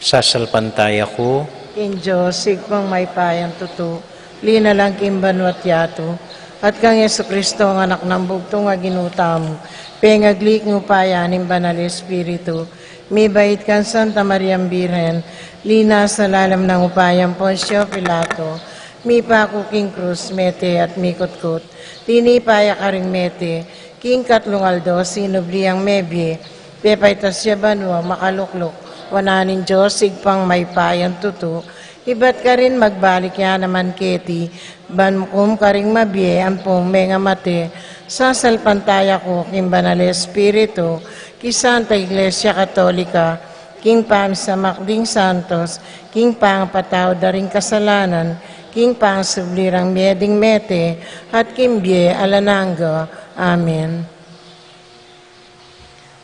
Sasalpantay ako, King Diyos, sigpang may payang tuto, lina lang kimbanwat yato, at kang Yesu Kristo ang anak ng bugtong nga ginutam, pengaglik ng payanin banal Espiritu, mi bait kan Santa Maria Birhen, lina sa lalam ng upayang Poncio Pilato, mi paku King Cruz, mete at mikutkut, tinipaya ka ring mete, King Katlungaldo, sinubliang mebye, pepay tasya banwa, makaluklok, wananin Diyos, sigpang may payang tuto, iba't ka rin magbalik ya naman keti, banmukum ka rin mabye, ampong menga mate, sasalpantaya ko, kimbanal Espiritu, kisanta Iglesia Katolika, King Pam sa Makding Santos, King Pang Pataw Daring Kasalanan, King Pang Sublirang Mieding Mete, at King Bie Alanango. Amen.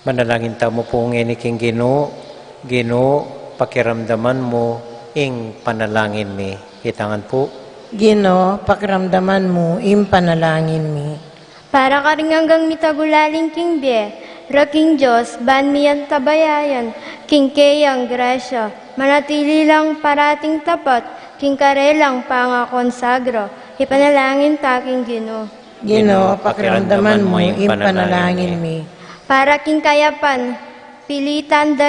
Manalangin tamo po ngeni king Ginoo, Ginoo, pakiramdaman mo ing panalangin mi. Hitangan po. Ginoo, pakiramdaman mo, impanalangin mi. Para ka rin hanggang mitagulaling King Bie, Ra King Diyos, ban miyan tabayayan, King Keyang Grasya, manatili lang parating tapat, King Karelang pangakonsagro, ipanalangin taking Ginoo. Ginoo, pakiramdaman mo, impanalangin mi. Para King Kayapan, pilatan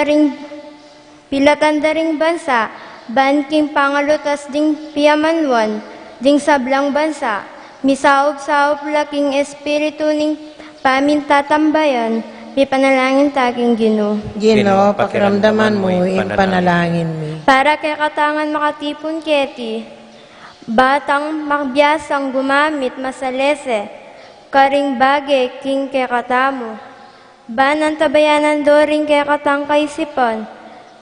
daring bansa, ban King Pangalutas ding piyamanwan, ding sablang bansa, misaop-saop laking espiritu ning pamintatambayan, ipanalangin taking Ginoo. Ginoo, pakiramdaman mo, impanalangin mi. Para kay katangan makatipon keti, batang makbiyasang gumamit masalese, karing bagay king kay katamo, banan tabayanan doring kay katang kaisipan,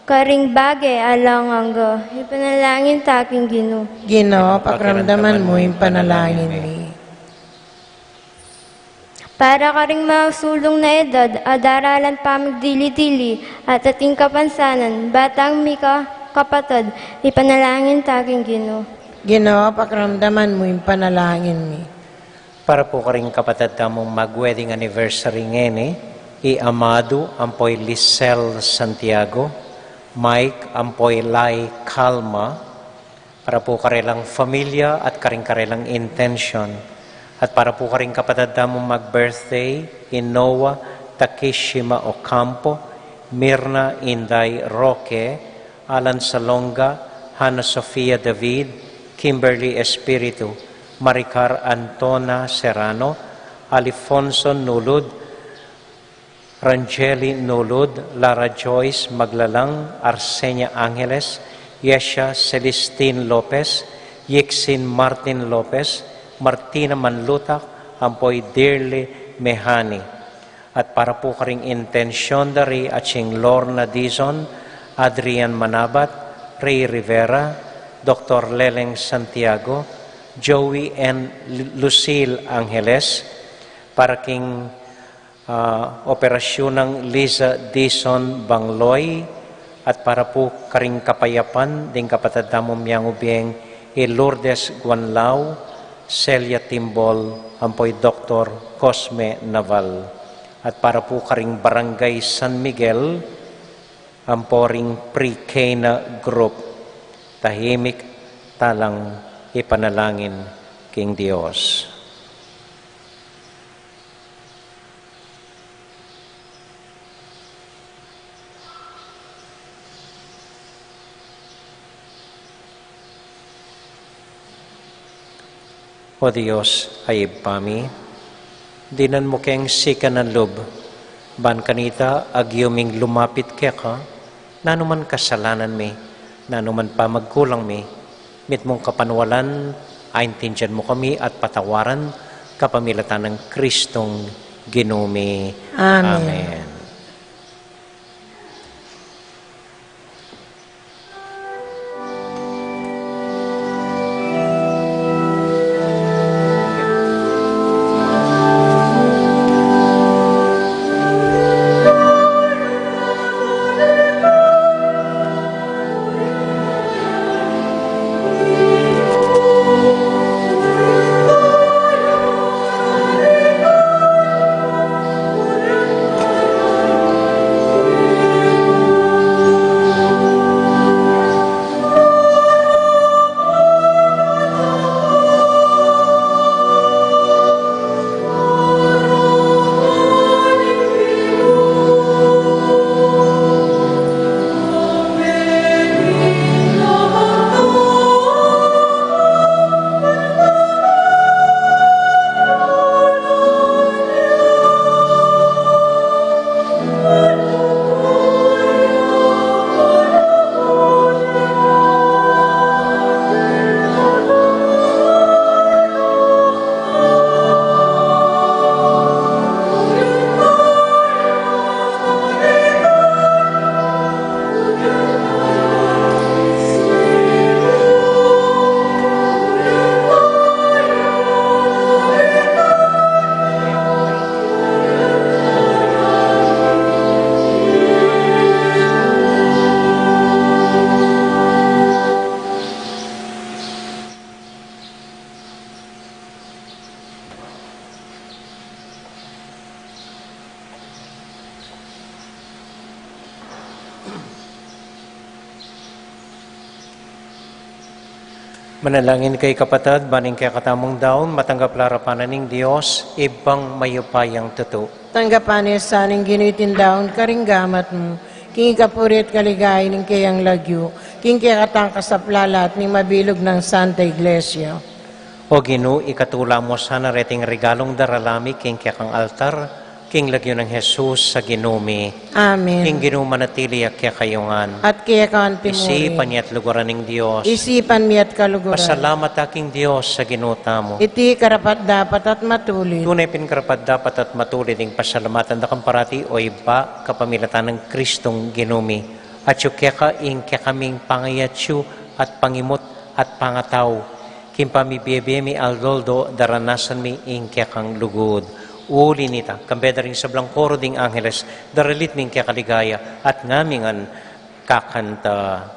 karing bagay alang anggo, ipanalangin taking Ginoo. Ginoo, pakiramdaman mo, impanalangin mi. Para ka ring masulong na edad, adaralan pa magdili-dili, at ating kapansanan, batang mika kapatid, ipanalangin taking Ginoo. Ginoo, pakiramdaman mo, impanalangin mi. Para po ka rin kapatid tamong mag-wedding anniversary ngeni, i-amado ampoy Lisel Santiago, Mike ampoy Lai Calma, para po karelang familia at karing-karelang intention. At para po karing kapatid tamong mag-birthday, Inoa Takishima Ocampo, Mirna Inday Roque, Alan Salonga, Hannah Sofia David, Kimberly Espiritu, Maricar Antona Serrano, Alifonso Nulud, Rangeli Nulud, Lara Joyce Maglalang, Arsenia Angeles, Yesha Celestine Lopez, Yixin Martin Lopez, Martina Manlutak, ampoy Dearly Mehani. At para po karing intensyon dari aching Lorna Dizon, Adrian Manabat, Ray Rivera, Dr. Leleng Santiago, Joey N. Lucille Angeles, para king operasyon ng Liza Dizon Bangloy, at para po karing kapayapan ding kapatid tamong miyang ubiyeng Lourdes Guanlao, Celia Timbol, ampoy Dr. Cosme Naval. At para po karing Barangay San Miguel, amporing Pre-Cana Group, tahimik talang ipanalangin king Dios. O Diyos, ayib pami, dinan mo keng sika ng lub, ban kanita agyuming lumapit kaya ka, nanuman kasalanan mi, nanuman pa magkulang mi, mit mong kapanwalan, aintindihan mo kami at patawaran, kapamilatan ng Kristong Ginumi. Amen. Amen. Manalangin kay kapatid, baning kay katamong daon, matanggap larapanan ng Diyos, ibang mayupayang tuto. Tanggapan niya sa aning ginitindaon karinggamat mo. King kapurit kaligay ning kayang lagyo. King kaya katang kasaplalat ning mabilog ng Santa Iglesia. O Ginoo, ikatula mo sana reting regalong daralami, king kaya kang altar, king lagyo ng Jesus sa ginumi. Amen. King Ginoo manatili kaya kayungan. At kaya kanti mo Isipan niya at lugaran ng Diyos. Isipan mi at kaluguran. Pasalamat aking Diyos sa ginuta mo. Iti karapat dapat at matulid. Tunay pinkarapat dapat at matulid ng pasalamatan da parati o iba kapamilatan ng Kristong ginumi. At yung kaya kaming pangayatsu at pangimot at pangataw. Kimpami biyebiyemi aldoldo daranasan mi ing kaya kang lugod. Uli nita, kambeda rin sa blangkoro ding angeles, daralit ming kaya kaligaya at ngamingan kakanta.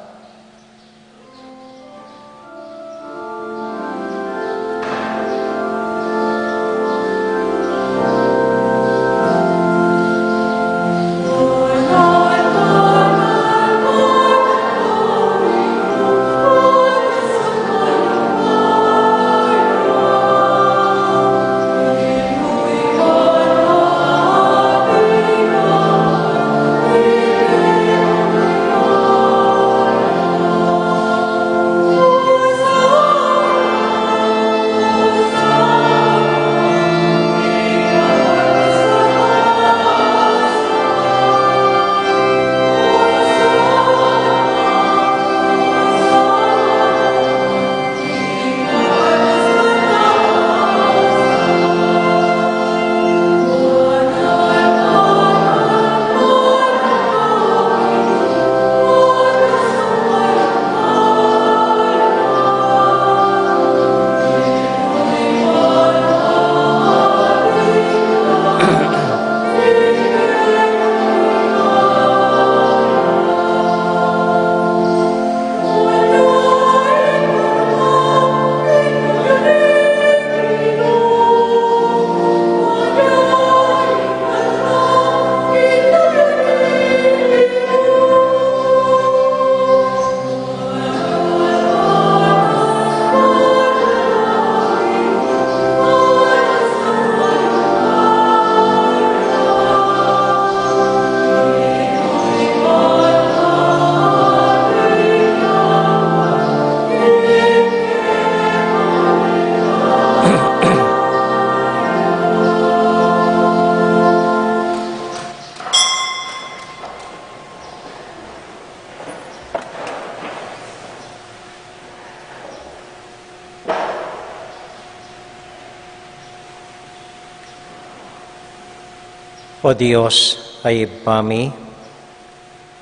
O Diyos ay pami,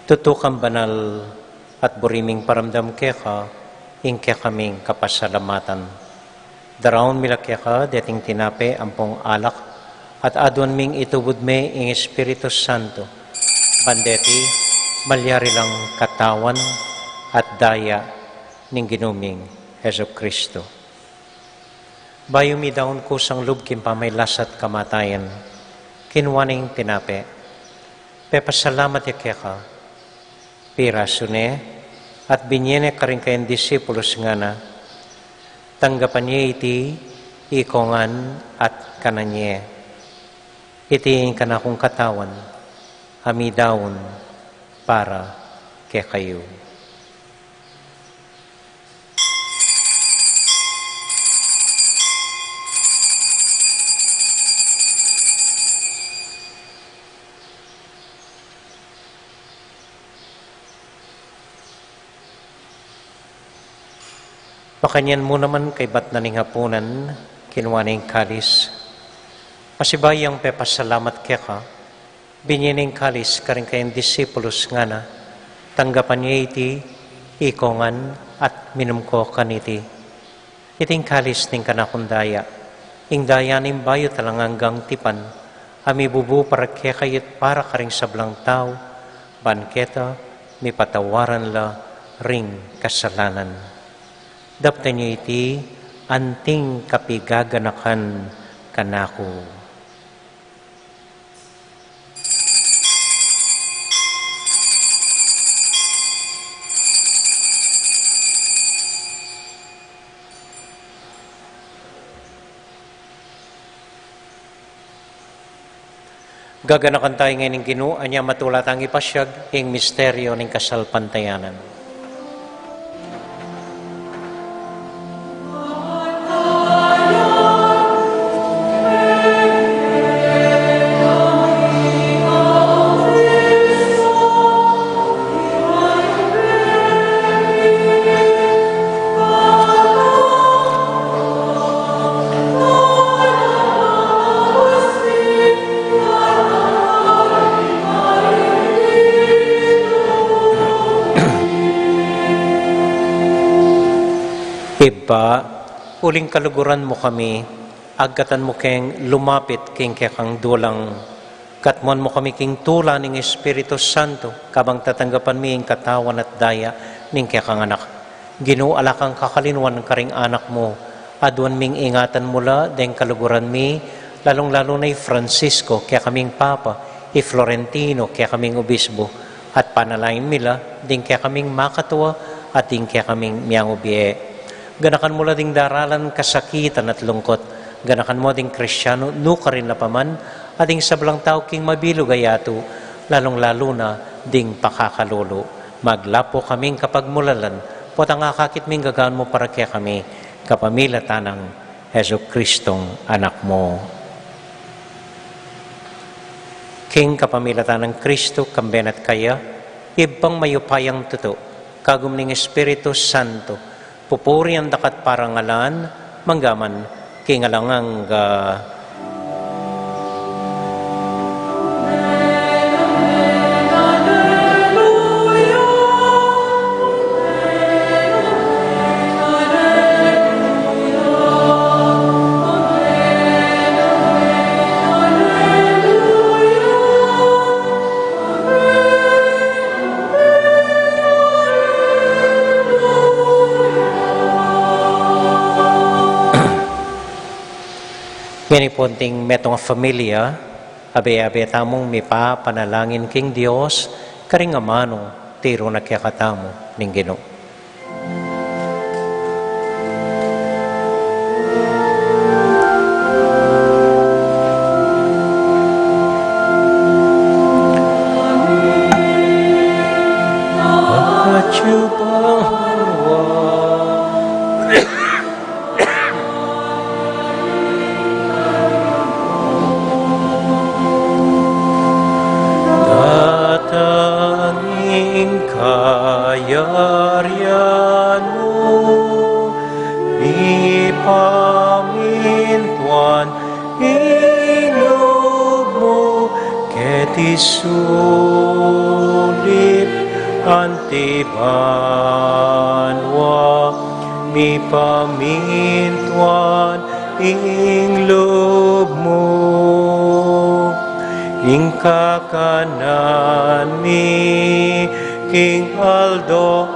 tutukang banal at buriming paramdam keka, ingke kaming kapasalamatan. Daraon mila keka, deting tinape ampong alak, at adwan ming itubod me ing Espiritu Santo. Bandeti, malyari lang katawan at daya ning ginuming Heso Kristo. Bayo mi daon kusang lubkim pa may lasat kamatayan, kinwaning tinape. Pepasalamat ya keka, pira sune, at binyene ka rin kayong disipulos nga na, tanggapan niya iti, ikongan at kananye. Itiin ka na kong katawan, amidaon para kay kayo. Pakanyan mo naman kay bat na ning hapunan, kinuha ning kalis. Masibayang pepasalamat keka, binyaning kalis karing kayong disipulos nga na, tanggapan niya iti, ikongan at minum ko kaniti. Iting kalis ning kanakundaya, ing daya ning bayo talang hanggang tipan, ami bubu para kekayit para karing sablang tao, banketa, mi patawaran la ring kasalanan. Dapta niya iti, anting kapigaganakan kanako. Gaganakan tayo ngayon ng Ginoo, anya matulat ang ipasyag, ing misteryo ng kasalpantayanan. Iba, uling kaluguran mo kami, agatan mo keng lumapit king kekang dulang, katmon mo kami king tula ng Espiritu Santo, kabang tatanggapan mi ing katawan at daya ning kekang anak. Ginoo alakang kakalinwan karing anak mo, adwan ming ingatan mula deng kaluguran mi, lalong-lalo na Francisco, kaya kaming Papa, Florentino, kaya kaming Obispo, at panalain mila, ding kaya kaming makatuwa, at ding kaya kaming miyang ubiye. Ganakan mo ding daralan kasakitan at lungkot. Ganakan mo ding Kristyano, nuka rin na paman, ading sablang tao king mabilog ayato, lalong-lalo na ding pakakalolo. Maglapo kaming kapag mulalan, potang akakit ming gagaan mo para kaya kami, kapamilatan ng Heso Kristong anak mo. King kapamilatan ng Kristo, kamben at kaya, ibang mayupayang tuto, kagum ning Espiritu Santo, pupuri ang dakat parangalan, manggaman, kingalangang Ngani punting metong familia, abe-abe tamong mipa panalangin king Dios, karing amano, tiro na kaya katamo ning Ginoo. Sulit antibanwa mi pamintuan ing loob mo ing kakanan mi king Aldo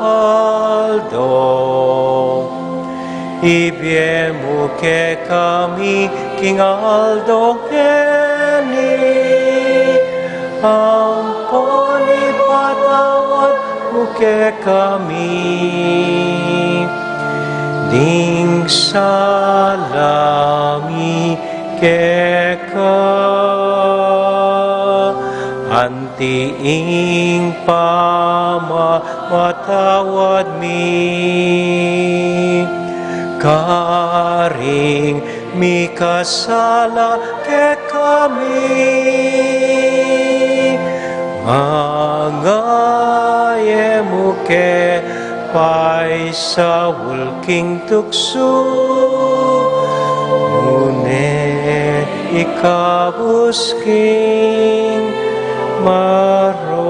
ibye mo ke kami king Aldo ampon ipatawad mo ke kami ding salami ke ka antiing matawad mi karing mi kasala ke kami Mangaye muke pai sa wulking tukso Mune ikabusking maro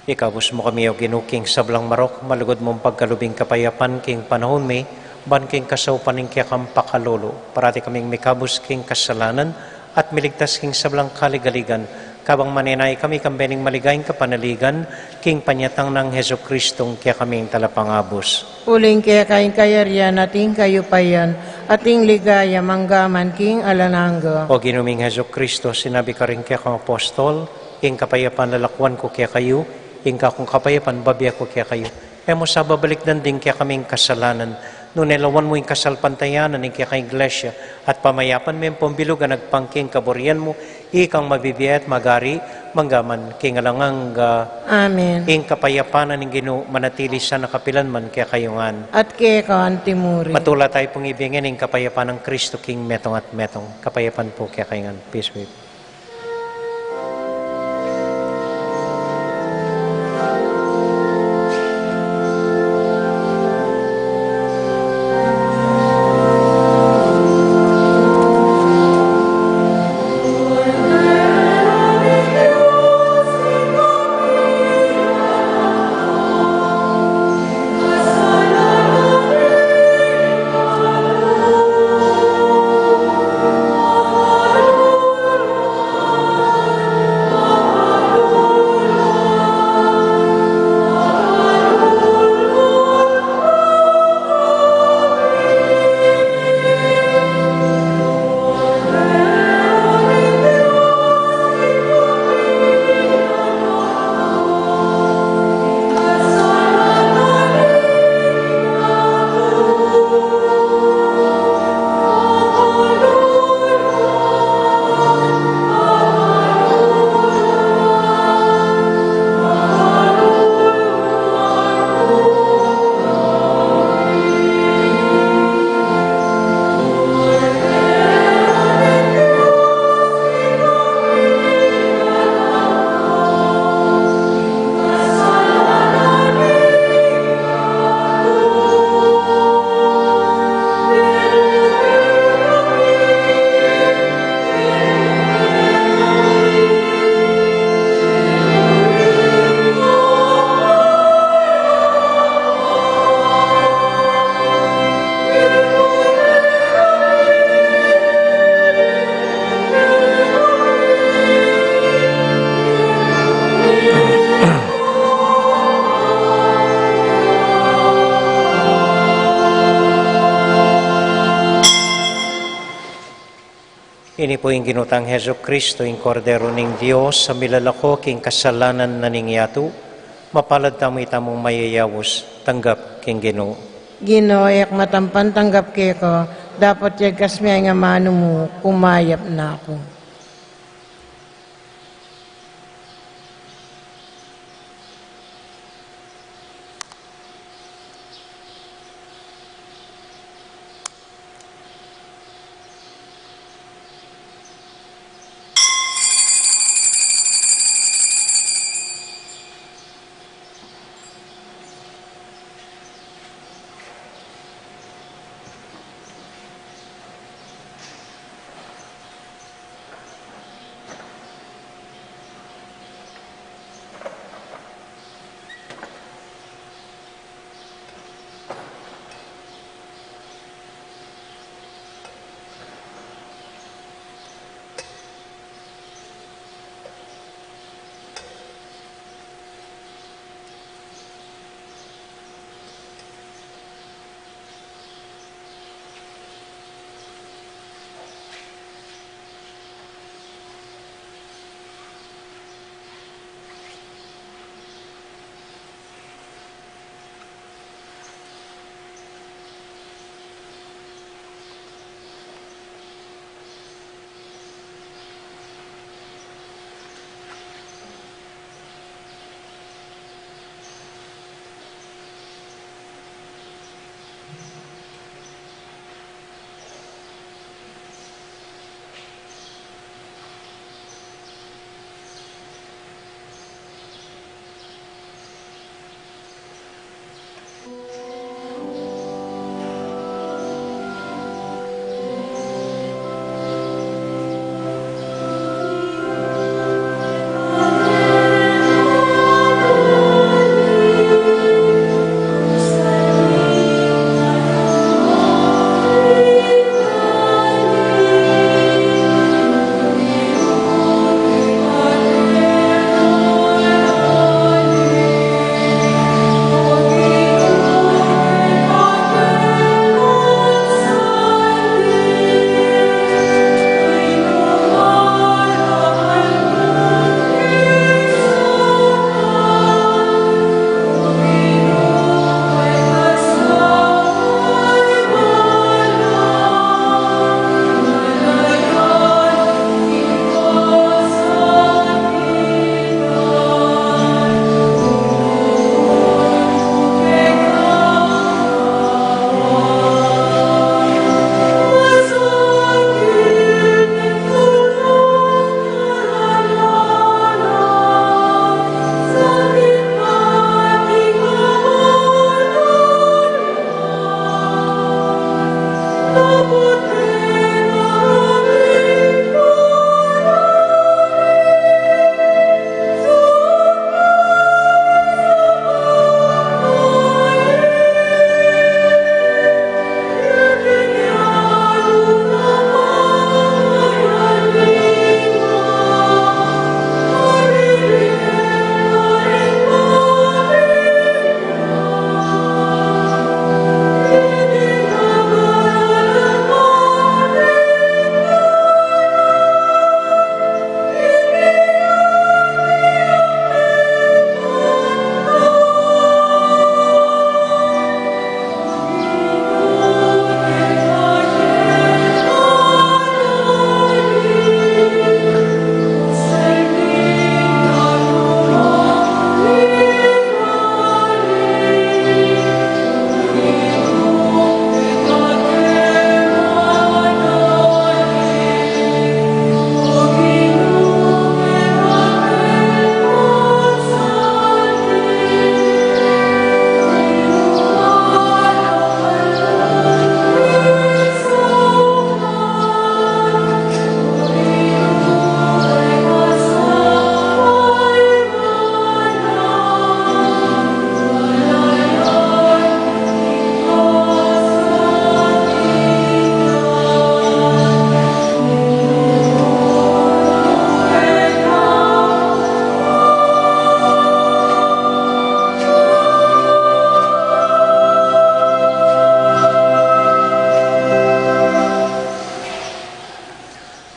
Ikabus mo kami o ginuking sablang marok malugod mong pagkalubing kapayapan king panahon may ban king kasaw paning kaya kang pakalolo, parati kaming mikabus king kasalanan, at miligtas king sablang kaligaligan, kabang maninay kami kambening maligayin kapanaligan, king panyatang ng Heso Kristong kaya kaming talapangabos. Uling kaya kain kayarian ating kayupayan, ating ligaya manggaman king alanangga. O ginuming Heso Kristo, sinabi ka rin kaya kang apostol, ing kapayapan lalakwan ko kaya kayo, ing kakong kapayapan babya ko kaya kayo. Emo sa babalik din kaya kaming kasalanan, nunelawan mo yung kasalpantayanan ng kaya iglesia at pamayapan mo yung pambilog ang nagpangking kaburian mo, ikang mabibiyat magari, manggaman, kingalangang Amen. ing kapayapanan ng Ginoo manatili sa nakapilan man kaya kayungan. At kay kawan timuri. Matula tayo pong ibigin ng kapayapan ng Kristo King metong at metong. Kapayapan po kaya kayungan. Peace be with you. Ini po yung ginutang Heso Kristo, yung kordero ng Diyos, sa milalako king kasalanan na ningyatu, mapalad tamo itamong mayayawos, tanggap king Ginoo. Ginoo, yak matampan tanggap kay ko, dapat yagas may nga mano mo, kumayap na ako.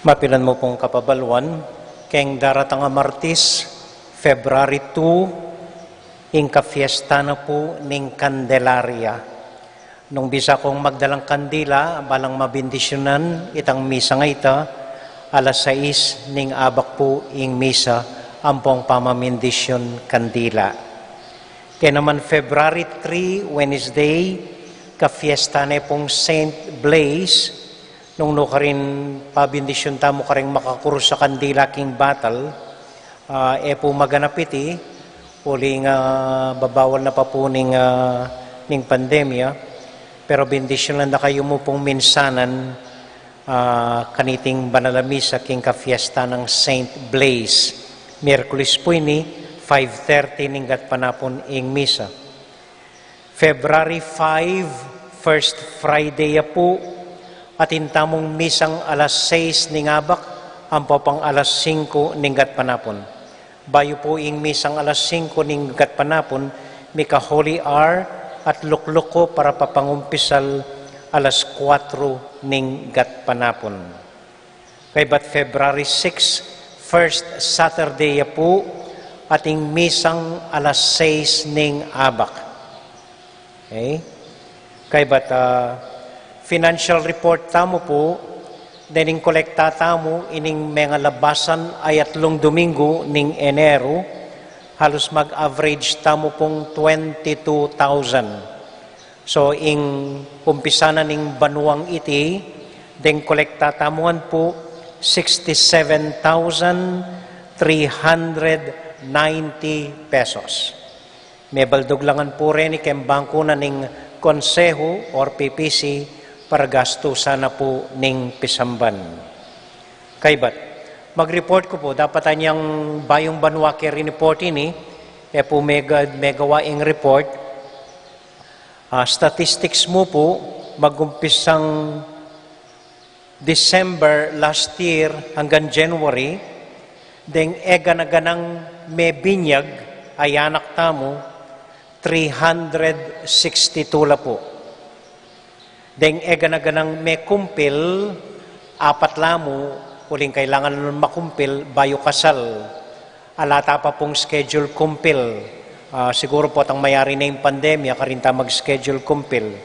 Mapilan mo pong kapabalwan, keng daratang nga Martis, February 2, inka fiesta na po ning Candelaria. Nung bisa kong magdalang kandila, balang mabindisyonan, itang misa nga ita, alas 6 ning abak po ing misa, ampong pamamindisyon kandila. Kaya naman February 3, Wednesday, ka fiesta na pong Saint Blaise, nung no ka rin pabindisyon tamo ka rin makakuro sa kandila king battle, po maganapiti, uling babawal na pa po ning pandemya, pero bindisyon lang na kayo mo pong minsanan kaniting banalamisa king ka-fiesta ng Saint Blaise. Miyerkules po ini, 5:30 ninggat panapon ing misa. February 5, first Friday po, at intamong misang alas 6 ning abak, ang pang alas 5 ninggat panapon. Bayo po ing misang alas 5 ninggat panapon, mika Holy Hour at lukloko para papangumpisal alas 4 ninggat panapon. Kay bat February 6, first Saturday po, ating misang alas 6 ning abak. Okay? Kay bat financial report tamo po, dening kolekta tamo, ining mga labasan ay 3 Domingo ning Enero, halos mag-average tamo pong 22,000. So, ing umpisa na ning banuang iti, deng kolekta tamuan po, 67,390 pesos. May balduglangan po rin ikem bangko na ning Konseho or PPC para gasto sana po ning pisamban. Kaybat, mag-report ko po, dapat anyang bayong banwake report ini, po megawaing report. Statistics mo po, magumpisang December last year hanggang January, deng ega-naganang may binyag, ay anak tamo, 362 la po. Deng ega-naganang may kumpil, 4 lamo, uling kailangan nun makumpil, bayo kasal. Alata pa pong schedule kumpil. Siguro po tang mayari na yung pandemya, karinta mag-schedule kumpil.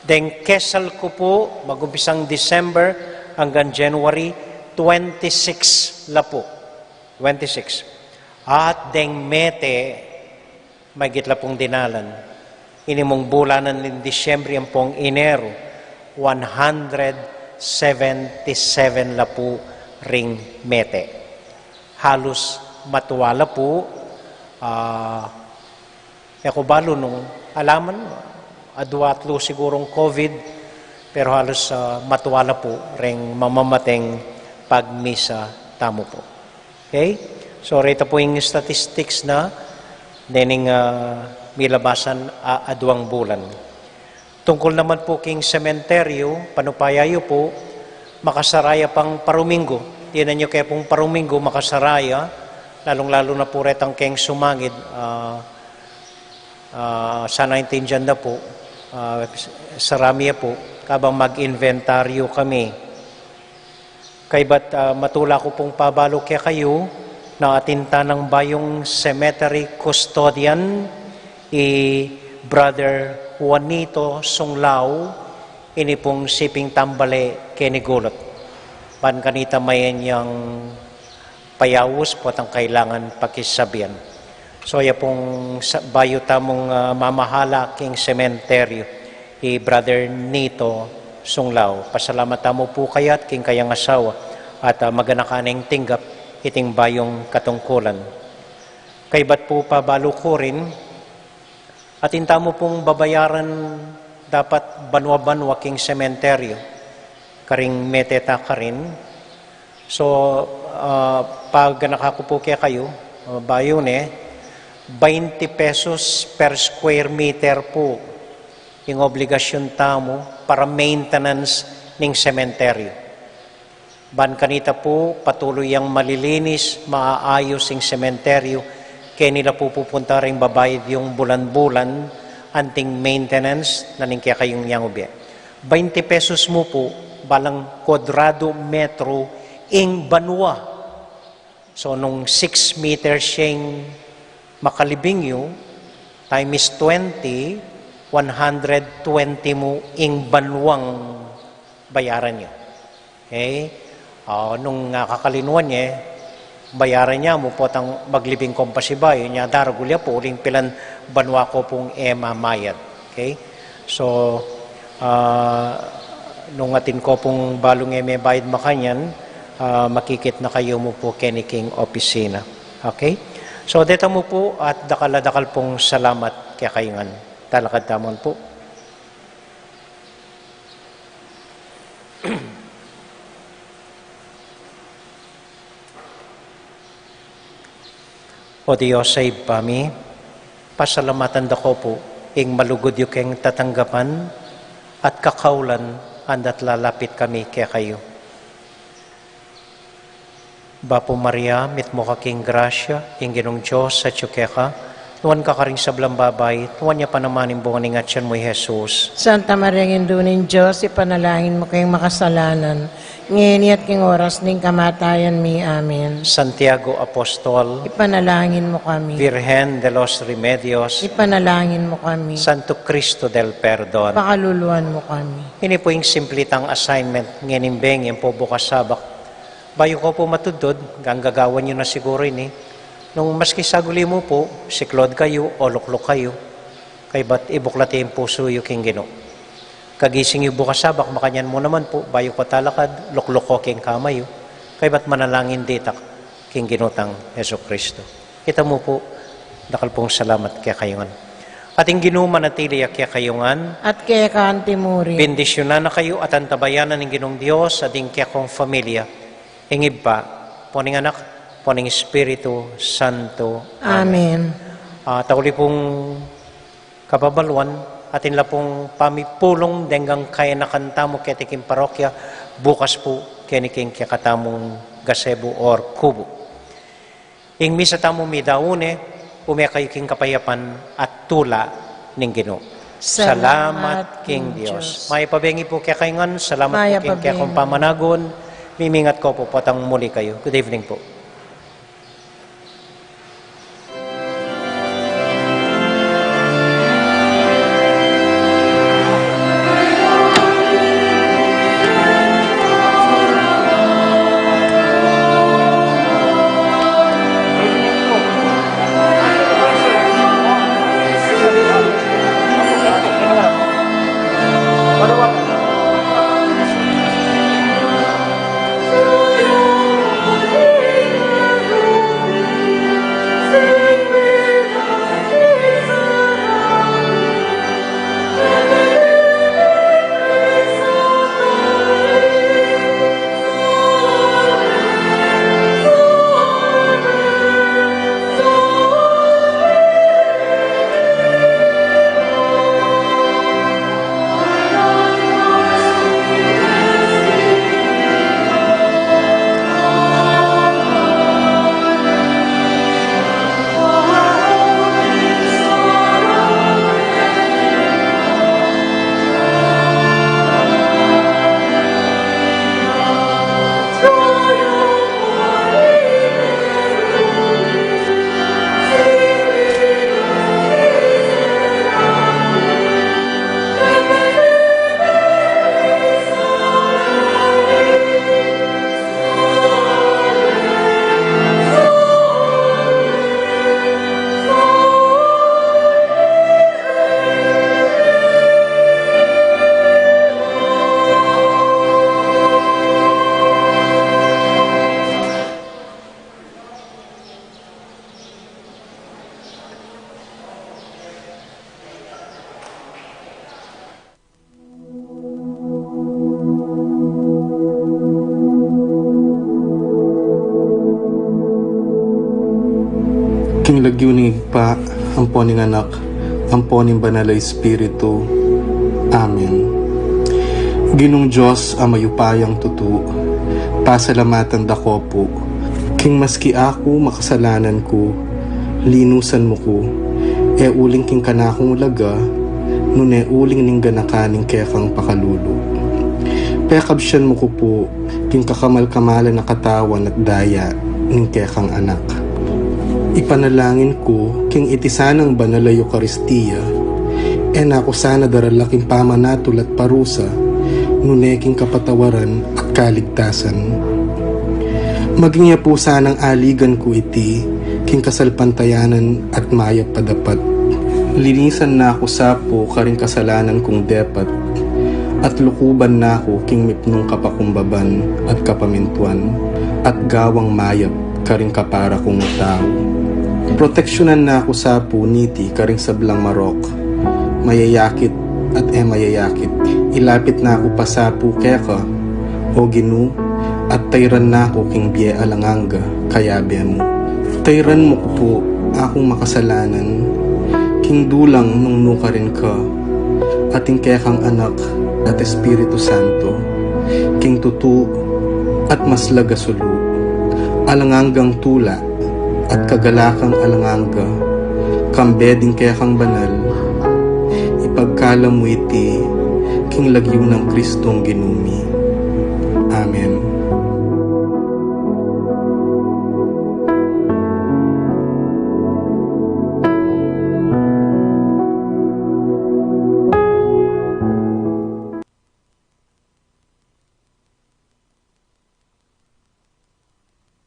Deng kesal ko po, mag-umpisang December hanggang January, 26 la po. 26. At deng mete, may gitla pong dinalan. Inimong bulanan ng Disyembre ang pong Enero, 177 la po ring mete. Halos matuwala po, ako balo nung alaman, adwatlo sigurong COVID, pero halos matuwala po ring mamamateng pagmisa tamo po. Okay? So, rito po yung statistics na dening milabasan adwang bulan. Tungkol naman po king sementeryo, panupayayo po, makasaraya pang Paruminggo. Tinan nyo kaya pong Paruminggo makasaraya, lalong-lalo na po retang keng sumangid, sana intindihan na po, saramia po, kabang mag-inventaryo kami. Kay ba't matula ko pong pabalo kaya kayo, na atinta ng bayong cemetery custodian, Brother Juanito Sunglao, ini pong siping tambale kenigulot. Pan kanita mayan yung payawos po ang kailangan pakisabihan. So ya pong bayo tamong mamahala king sementeryo, Brother Nito Sunglao. Pasalamat tamo po kayat king kayang asawa at maganakaning tinggap iting bayong katungkulan. Kay ba't po pabalo ko rin, at inta mo pong babayaran dapat banwa-banwa king sementeryo, karing meteta ka rin. So, pag nakakupo kaya kayo, bayo 20 pesos per square meter po yung obligasyon tamo para maintenance ng sementeryo. Ban kanita po, patuloy ang malilinis, maaayos yung sementeryo, kaya nila po pupunta rin babayad yung bulan-bulan, anting maintenance, naning kaya kayong yang ubya. 20 pesos mo po, balang kwadrado metro, ing banwa. So nung 6 meters siyang makalibing yu, time is 20, 120 mo ing banwang bayaran niyo. Okay? Nung kakalinuan niya, bayaran niya mo po tang maglibing kompasibayo niya, daragulya po, uling pilan banwa ko pong mamayad. Okay? So, nung atin ko pong balong may bayad makanyan, makikit na kayo mo po keniking opisina. Okay? So, dito mo po at dakal pong salamat kaya kayongan. Talakad tamon po. O Diyos sa ibami, pasalamatan da ko po, ing malugod yung keng tatanggapan at kakaulan andat lalapit kami kaya kayo. Bapo Maria, mit mo kaking grasya, ing ginong Diyos sa tsukeka, tuwan ka karing sablang babay, tuwan niya panamanin bunga ni ngatyan mo, Jesus. Santa Maria, Indunin Diyos, ipanalangin mo kayong makasalanan, ngayon at king oras ning kamatayan mi. Amen. Santiago Apostol, Ipanalangin mo kami. Virgen de los Remedios, Ipanalangin mo kami. Santo Cristo del Perdon. Pakaluluan mo kami. Ini po yung simplitang assignment, ngenimbeng yung po bukas sabak. Bayo ko po matudod, gagawan nyo na siguro ini. Nung maski saguli mo po, siklod kayo o luklok kayo, kay ba't ibuklati yung puso yung king Ginoo. Kagising yung bukas sabak, makanyan mo naman po, bayo ko talakad, luklok ko king kamayo, kay ba't manalangin ditak king Ginotang Heso Kristo. Kita mo po, dakal pong salamat kaya kayongan. Ating Ginoo manatili kaya kayongan, At kaya kaantimuri. bendisyonan na kayo at antabayanan ng Ginong Diyos at kaya kong familia. Ingib pa, poning anak, poning Espiritu Santo. Amen. Tauli pong kababalwan, atin la pong pamipulong denggang kaya nakantamo ketiking parokya, bukas po keniking kakatamong gazebo or kubo. Ing misa tamo mi daune, umekay king kapayapan at tula ning Ginoo. Salamat King Diyos. May pabengi po kaya kayongan, salamat Maya po king kaya kong pabengi. pamanagon, mimingat ko po patang muli kayo. Good evening po. King lagyo ni pa, ang poning anak, ang poning banal na Espiritu. Amen. Ginong Diyos ang mayupayang tutu, pasalamatan dako po. King maski ako makasalanan ko, linusan mo ko, uling king kanakong ulaga, nune uling ning ganakaning kaya kang pakalulu. Pekabsyan mo ko po, king kakamal-kamalan na katawan at daya, ning kekang anak. Ipanalangin ko, king itisanang banal na Eukaristiya, ako sana daralaking pamanatol at parusa, nuneking kapatawaran at kaligtasan. Maging po sanang aligan ko iti, king kasalpantayanan at mayap padapat. Linisan na ako sapo karing kasalanan kong depat, at lukuban na ako king mipnong kapakumbaban at kapamintuan, at gawang mayap karing kapara kong tao. Proteksyonan na ako sapo niti karing sablang marok, mayayakit at mayayakit. Ilapit na ako pasapo keka, o Ginu, at tayran na ako king biye alanganga, kayabe mo. Tayran mo ko po akong makasalanan, king dulang nung nuka rin ka, ating kekang anak at Espiritu Santo, king tutu at maslaga sulu, alanganggang tula at kagalakang alanganga, kambeding kekang banal, ipagkala mo iti, king lagyo ng Kristong ginumi. Amen.